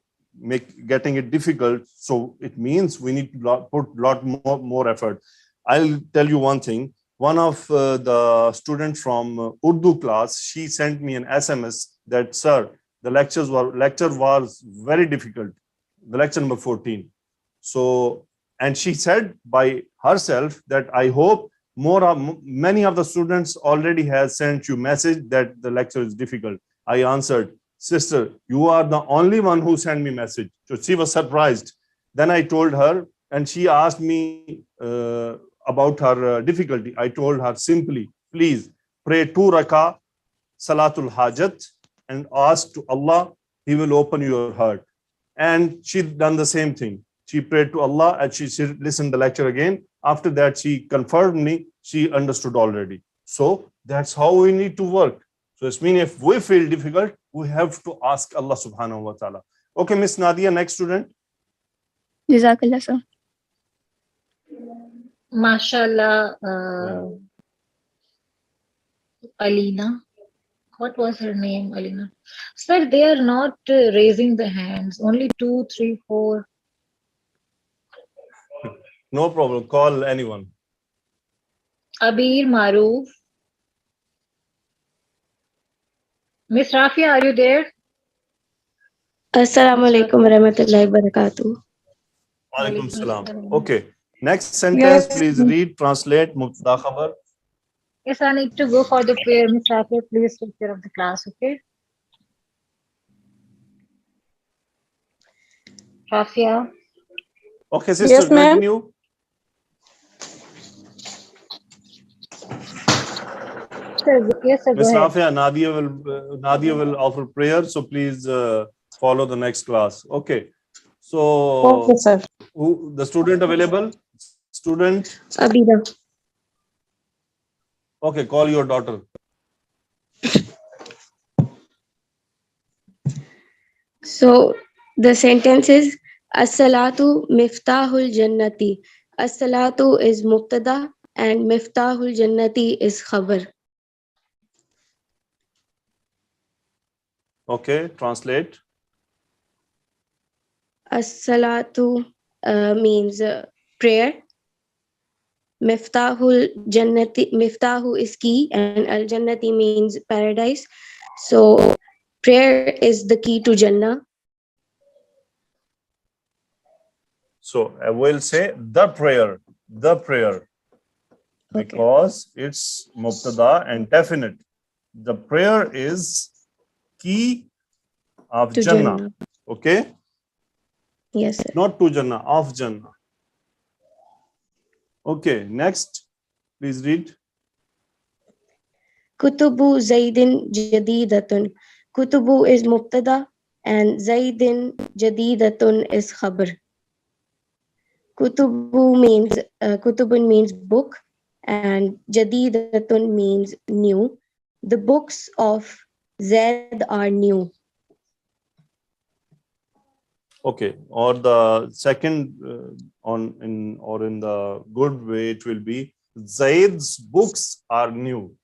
getting it difficult, so it means we need to put a lot more effort. I'll tell you one thing. One of the students from Urdu class, she sent me an SMS that, sir, the lecture was very difficult, the lecture number 14. So, and she said by herself that I hope many of the students already has sent you message that the lecture is difficult. I answered, sister, you are the only one who sent me message. So she was surprised. Then I told her, and she asked me about her difficulty. I told her simply, please pray 2 rakah Salatul Hajat and ask to Allah, He will open your heart. And she done the same thing. She prayed to Allah and she listened the lecture again. After that, she confirmed me. She understood already. So that's how we need to work. So it's mean if we feel difficult, we have to ask Allah subhanahu wa ta'ala. Okay, Miss Nadia, next student. Jazakallah, sir. Mashallah, Alina. What was her name, Alina? Sir, they are not raising the hands. Only 2, 3, 4. No problem. Call anyone. Abir Maruf. Miss Rafia, are you there? Assalamu alaikum warahmatullahi wabarakatuh. Walaikum Walaikum salam. assalam. Okay. Next sentence, please read, translate, mubtada khabar. Yes, I need to go for the prayer. Miss Rafia, please take care of the class, okay? Rafia. Okay, sister, Yes, ma'am. continue. Yes, sir, go Miss ahead. Rafia, Nadia will offer prayer, so please follow the next class. Okay. So, Okay, sir. who the student available? Student. Abida. Okay, call your daughter. So the sentence is As-salatu miftahul jannati. As-salatu is mubtada and miftahul jannati is khabar. Okay, translate. As-salatu means prayer. Miftahul jannati, miftahu is key and al-jannati means paradise. So prayer is the key to Jannah. So I will say the prayer, because it's mubtada and definite. The prayer is key of To Jannah. Jannah. Okay, Yes, sir. not to Jannah, of Jannah. Okay, next, please read. Kutubu Zaidin Jadidatun. Kutubu is mubtada and Zaidin Jadidatun is khabar. Kutubun means book and Jadidatun means new. The books of Zaid are new. Okay, or the second in the good way, it will be Zaid's books are new.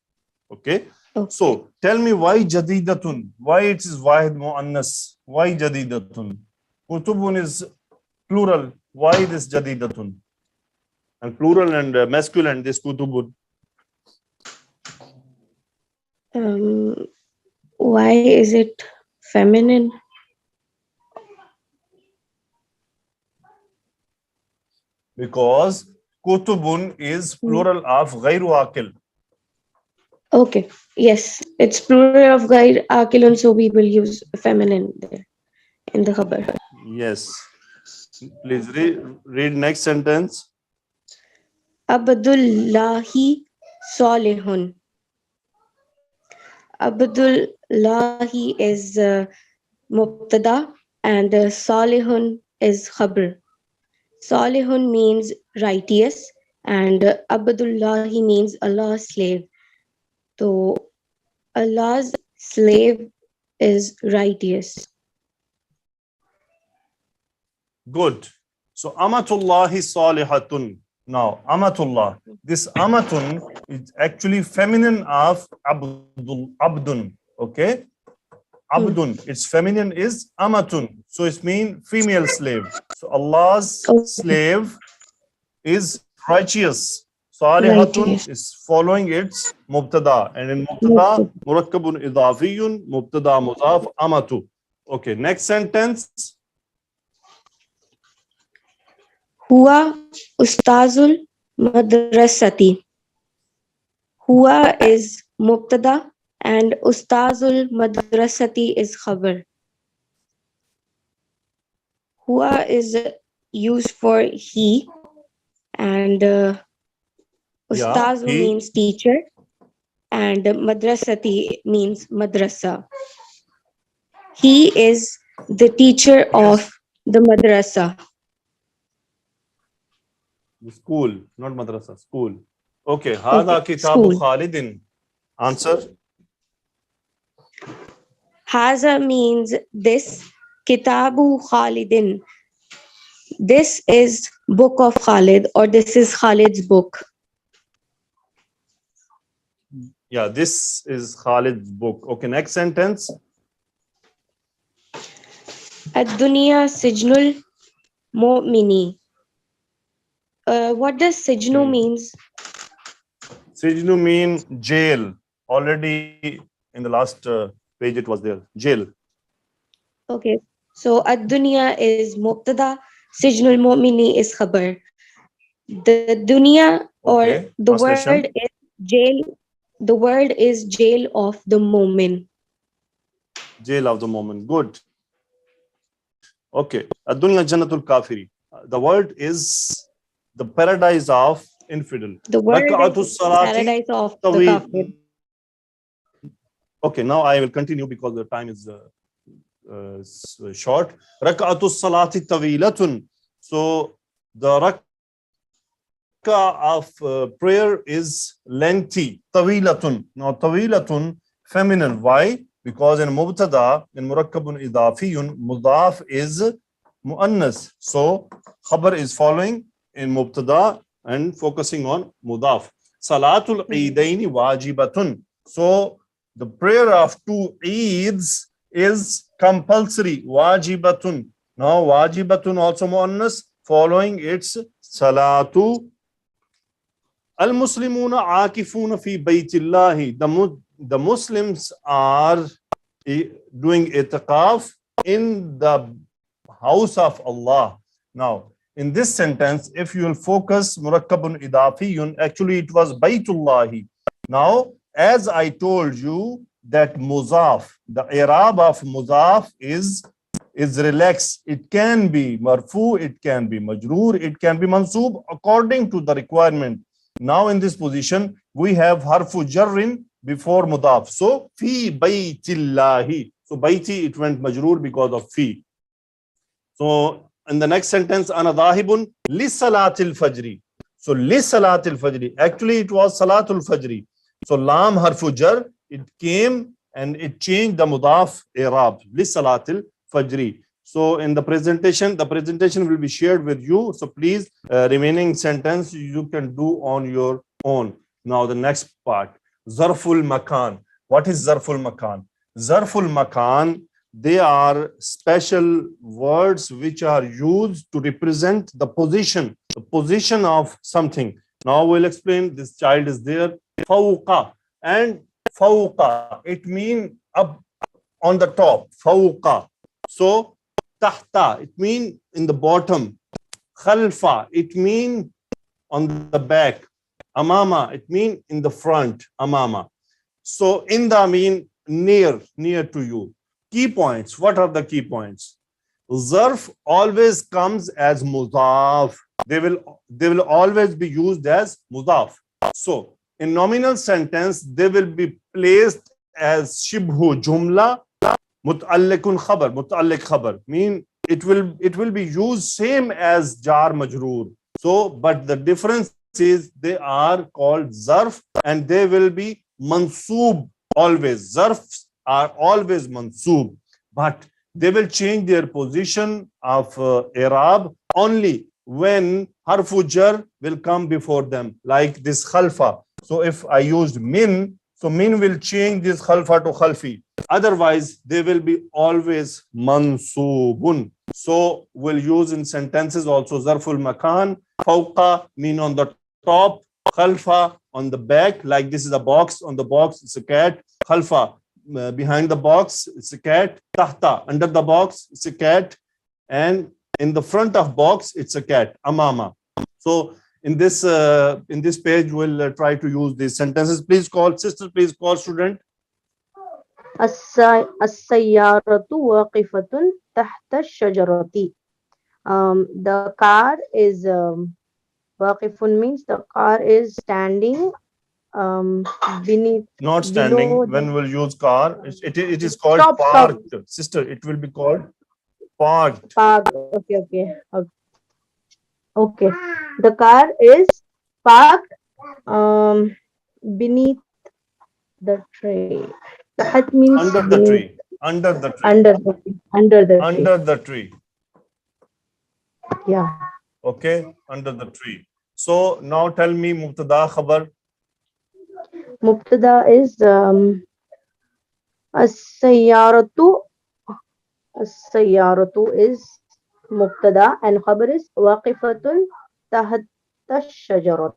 Okay. So tell me why jadidatun? Why it is wahid muannas? Why jadidatun? Kutubun is plural. Why this jadidatun? And plural and masculine this kutubun. Why is it feminine? Because kutubun is plural of ghayru akil. Okay. Yes, it's plural of Gair Akilun, so we will use feminine there in the khabar. Yes. Please read next sentence. Abdullahi Salihun. Abdullahi is mubtada and Salihun is khabar. Salihun means righteous and Abdullahi means Allah's slave. So Allah's slave is righteous. Good. So amatullahi salihatun. Now amatullah. This amatun is actually feminine of abdun. Okay. Abdun. Its feminine is amatun. So it means female slave. So Allah's slave is righteous. Salihatun is following its mubtada. And in mubtada, murakabun idafiyun, mubtada mudaf amatu. Okay. Next sentence. Huwa ustazul madrasati. Huwa is mubtada and ustazul madrasati is khabar. Huwa is used for he and ustazu means teacher and madrasati means madrasa. He is the teacher of the madrasa. School, not madrasa, school. Okay. Hada kitabu Khalidin. Answer. Haza means this. Kitabu Khalidin. This is book of Khalid or this is Khalid's book. Yeah, this is Khalid's book. Okay, next sentence. Ad-dunya sijnul mu'mini. What does sijnu means? Sijnu mean jail. Already in the last page it was there. Jail. Okay. So ad-dunya is mubtada, sijnul mu'mini is khabar. The dunya or Okay. the word Translation. is jail. The word is jail of the mu'min. Jail of the moment. Good. Okay. Ad-dunya jannatul kafiri. The word is the paradise of infidel. The word Rak'atu is salati paradise of the tawil. kafir. Okay, now I will continue because the time is short. Rak'atu salati tawilatun. So the of prayer is lengthy. Tawilatun. Now tawilatun, feminine. Why? Because in mubtada, in Murakabun Idafiyun, Mudaf is muannas. So khabar is following in mubtada and focusing on mudaf. Salatul Eidaini wajibatun. So the prayer of two Eids is compulsory. Wajibatun. Now wajibatun also muannas, following its salatu. Al-Muslimuna akifuna fi baytillahi. The Muslims are doing itikaf in the house of Allah. Now, in this sentence, if you will focus Murakkabun Idafiyun, actually it was Baytullahi. Now, as I told you that Muzaf, the Arab of Muzaf is relaxed. It can be marfu, it can be majroor, it can be mansub according to the requirement. Now in this position, we have harfu jarrin before mudaf. So, fi baytillahi. So, bayti, it went majroor because of fi. So, in the next sentence, ana dhahibun li salatil fajri. So, li salatil fajri. Actually, it was salatul fajri. So, lam harfu jar, it came and it changed the mudaf i'rab. Li salatil fajri. So in the presentation will be shared with you. So please, remaining sentence you can do on your own. Now the next part, Zarful Makan. What is Zarful Makan? Zarful Makan, they are special words which are used to represent the position of something. Now we'll explain. This child is there. Fawqa. And Fawqa, it means up on the top. Fawqa. So tahta, it means in the bottom. Khalfa, it means on the back. Amama, it means in the front. Amama. So inda mean near to you. Key points. What are the key points? Zarf always comes as mudaf. They will always be used as mudaf. So in nominal sentence, they will be placed as shibhu jumla. Mut'alliqun khabar, mut'alliq khabar mean it will be used same as jar majroor. So, but the difference is they are called zarf and they will be mansoob always. Zarfs are always mansoob, but they will change their position of i'rab only when harfu jar will come before them, like this khalfa. So if I used min, so min will change this khalfa to khalfi. Otherwise, they will be always mansubun. So we'll use in sentences also zarful makan. Fawqa mean on the top, khalfa on the back. Like this is a box. On the box, it's a cat. Khalfa behind the box, it's a cat. Tahta under the box, it's a cat. And in the front of box, it's a cat. Amama. So in this page, we'll try to use these sentences. Please call sister. Please call student. السيارة واقفة تحت الشجرة. The car is واقف means the car is standing beneath. Not standing. Below When we'll use car, it is called Stop. parked. Sister, it will be called parked. Parked. Okay. The car is parked beneath the tree. That means Under the tree. Under the tree. Under the tree. Under the tree. Yeah. Okay, under the tree. So now tell me mubtada khabar. Mubtada is as-sayyaratu. As-sayyaratu is mubtada and khabar is waqifatun tahta ash-shajarat.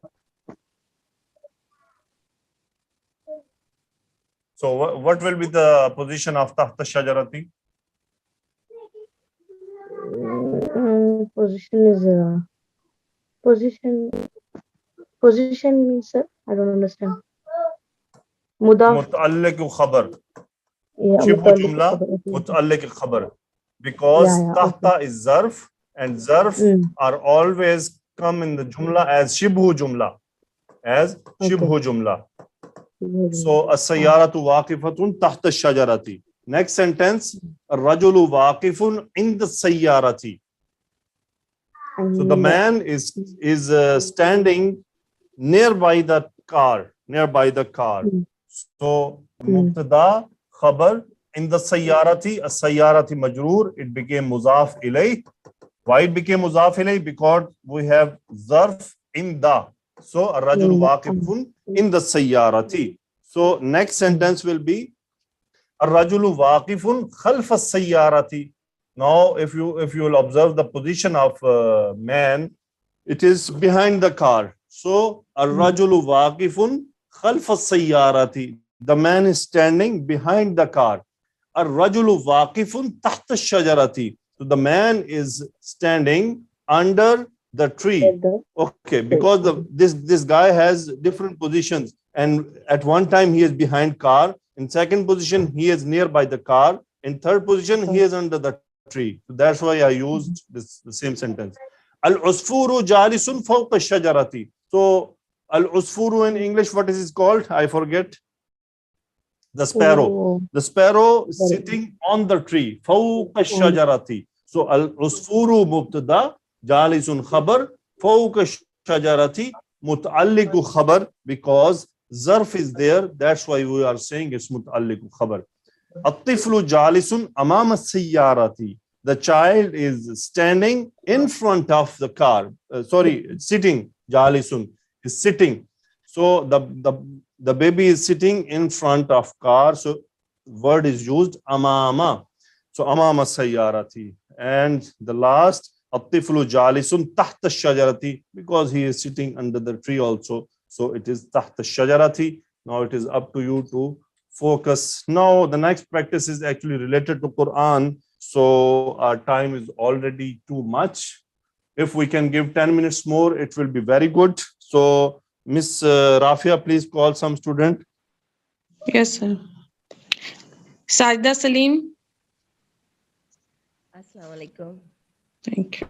So what will be the position of tahta shajarati? Position is position. Position means, sir, I don't understand. Mudaf. Muta'alliq khabar. Yeah, Shibhu muta'alliq jumla, khabar. Okay. muta'alliq khabar. Because Yeah, okay. tahta is zarf and zarf are always come in the jumla as shibhu jumla. As shibhu jumla. So as-sayyaratu waqifatun tahta shajarati. Next sentence, ar-rajulu waqifun in the sayyarati. So the man is standing nearby the car. So mubtada khabar in the sayyarati, as-sayyarati majroor, it became muzaf ilayh. Why it became muzaf ilayh? Because we have zarf in the. So ar-rajulu waqifun in the sayyarati. So next sentence will be ar-rajulu waqifun khalf as-sayyarati. Now if you will observe the position of man, it is behind the car. So ar-rajulu waqifun khalf as-sayyarati. The man is standing behind the car. Ar-rajulu waqifun tahta ash-shajarati. So the man is standing under the tree. Okay, because this guy has different positions, and at one time he is behind car, in second position he is nearby the car, in third position he is under the tree. So that's why I used the same sentence. Al-usfuru jalisun fawqa ash-shajarati. So al-usfuru in English, what is it called? I forget. The sparrow. The sparrow is sitting on the tree. فوق الشجرة. So al-usfuru mubtada, jalisun khabar, فوق الشجرة متعلق khabar, because zarf is there. That's why we are saying it's متعلق khabar. الطفل جالس أمام السيارة. The child is standing in front of the car. Sitting. Jalisun is sitting. So the baby is sitting in front of car. So word is used amama. So amama sayyarati. And the last, at-tiflu jalisun tahta shajarati, because he is sitting under the tree also. So it is tahta shajarati. Now it is up to you to focus. Now the next practice is actually related to Quran. So our time is already too much. If we can give 10 minutes more, it will be very good. So Miss Rafia, please call some student. Yes, sir. Sajda Salim. Assalamu alaikum. Thank you.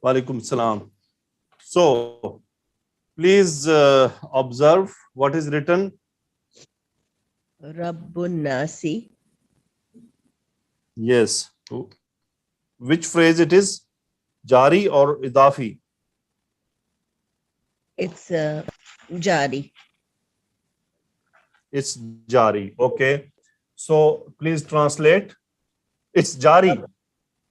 Walaikum salam. So please observe what is written. Rabbun Nasi. Yes. Which phrase it is? Jari or Idafi? It's Jari. It's Jari. Okay. So please translate. It's Jari.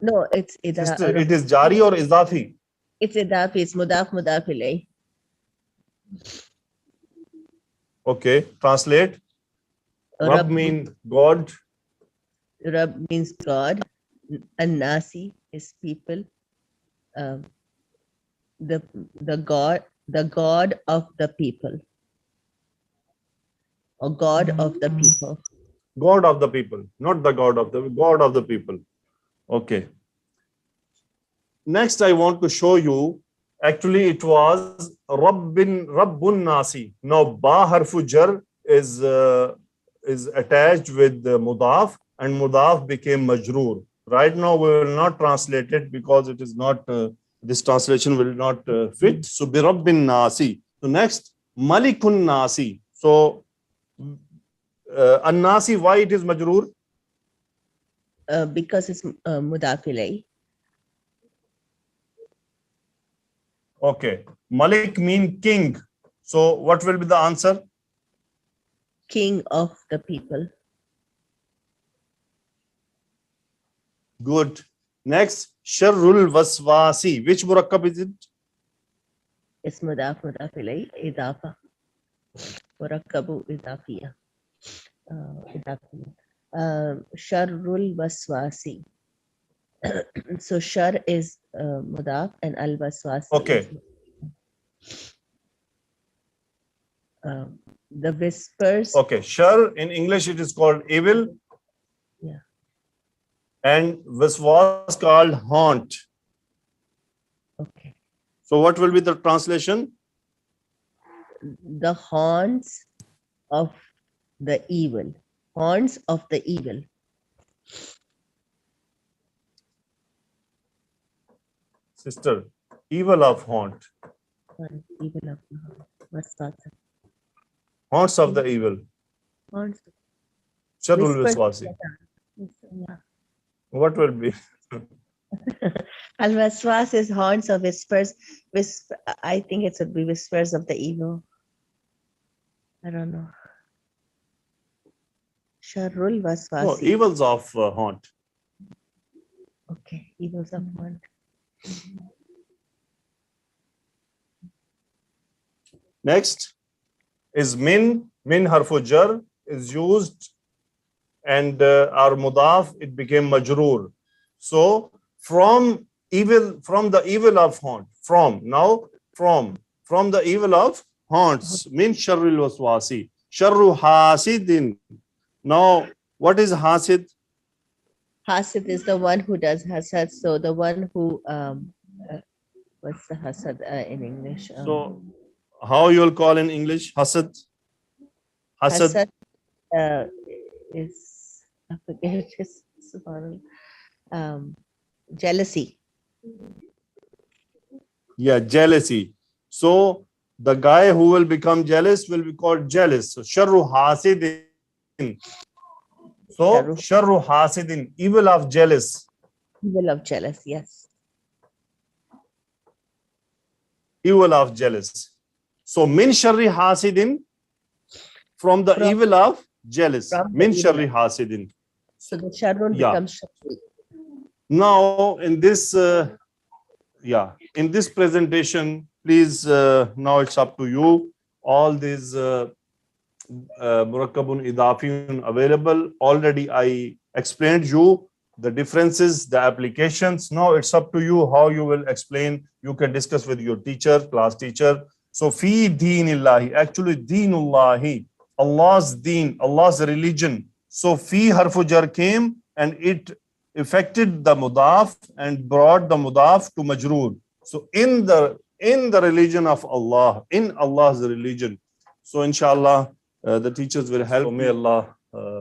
No, it's Sister, it is Jari or Izafi? It's Idafi. It's Mudaf ilay. Okay. Translate. Rabb means God. Rabb means God. And Nasi is people. The God of the people. Or God of the people. God of the people, not the God of the people. Okay. Next, I want to show you. Actually, it was Rabbun Nasi. Now, ba harfu jar is attached with mudaf, and mudaf became majroor. Right now, we will not translate it because it is not. This translation will not fit. So, bi Rabbin Nasi. So next, Malikun Nasi. So An-Nasi, why it is majroor? Because it's Mudaf ilay. Okay. Malik mean king. So what will be the answer? King of the people. Good. Next, Sharrul Waswasi. Which Murakab is it? It's Mudaf ilay. Idhafa. Murakabu Izafiya. Sharrul Waswasi. So Shar is Mudaf and Al Waswasi. Okay. The whispers. Okay, shar in English it is called evil. Yeah. And waswas called haunt. Okay. So what will be the translation? The haunts of the evil. Haunts of the evil. Sister, evil of haunt. Evil of the haunt. Waswasa. Haunts of the evil. Haunts. Sharrul Whispers. waswasi. Yeah. What will be? Al-Waswas is haunts of whispers. I think it should be whispers of the evil. I don't know. Sharrul Waswasi. No, evils of haunt. Okay, evils of haunt. Next is min. Min harfu jar is used, and our mudaf, it became majroor. So from the evil of haunt. From the evil of haunts. Min sharril waswasi. Sharru hasidin. Now, what is hasid? Hasid is the one who does hasad. So the one who what's the hasad in English? So how you will call in English hasad? Hasad. Hasad is, I forget his jealousy. Yeah, jealousy. So the guy who will become jealous will be called jealous. So sharru hasidin. So sharru hasidin, evil of jealous. Evil of jealous, yes. Evil of jealous. So min sharri hasidin, from the evil of jealous. Min sharri hasidin. So the sharrun becomes sharri. Now in this in this presentation, please, now it's up to you. All these Murakabun Idafiyun available. Already I explained you the differences, the applications. Now it's up to you how you will explain. You can discuss with your teacher, class teacher. So fi deenillahi, actually deenullahi, Allah's deen, Allah's religion. So fi harfu jar came and it affected the mudaf and brought the mudaf to majroor. So in the religion of Allah, in Allah's religion. So inshallah, the teachers will help. So may Allah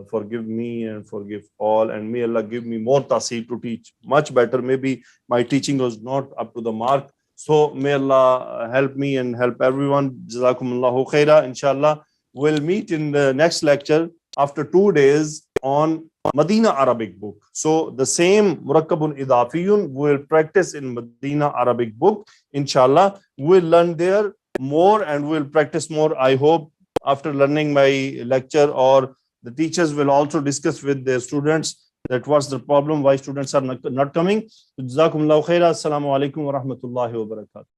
forgive me and forgive all, and may Allah give me more tawseeq to teach much better. Maybe my teaching was not up to the mark. So may Allah help me and help everyone. Jazakumullahu khaira. Inshallah, we'll meet in the next lecture after 2 days on Medina Arabic book. So the same Murakabun Idafiyun will practice in Medina Arabic book. Inshallah, we'll learn there more and we'll practice more. I hope after learning my lecture, or the teachers will also discuss with their students that what's the problem, why students are not coming. Jazakumullahu khaira. Assalamu alaikum wa rahmatullahi wa barakatuh.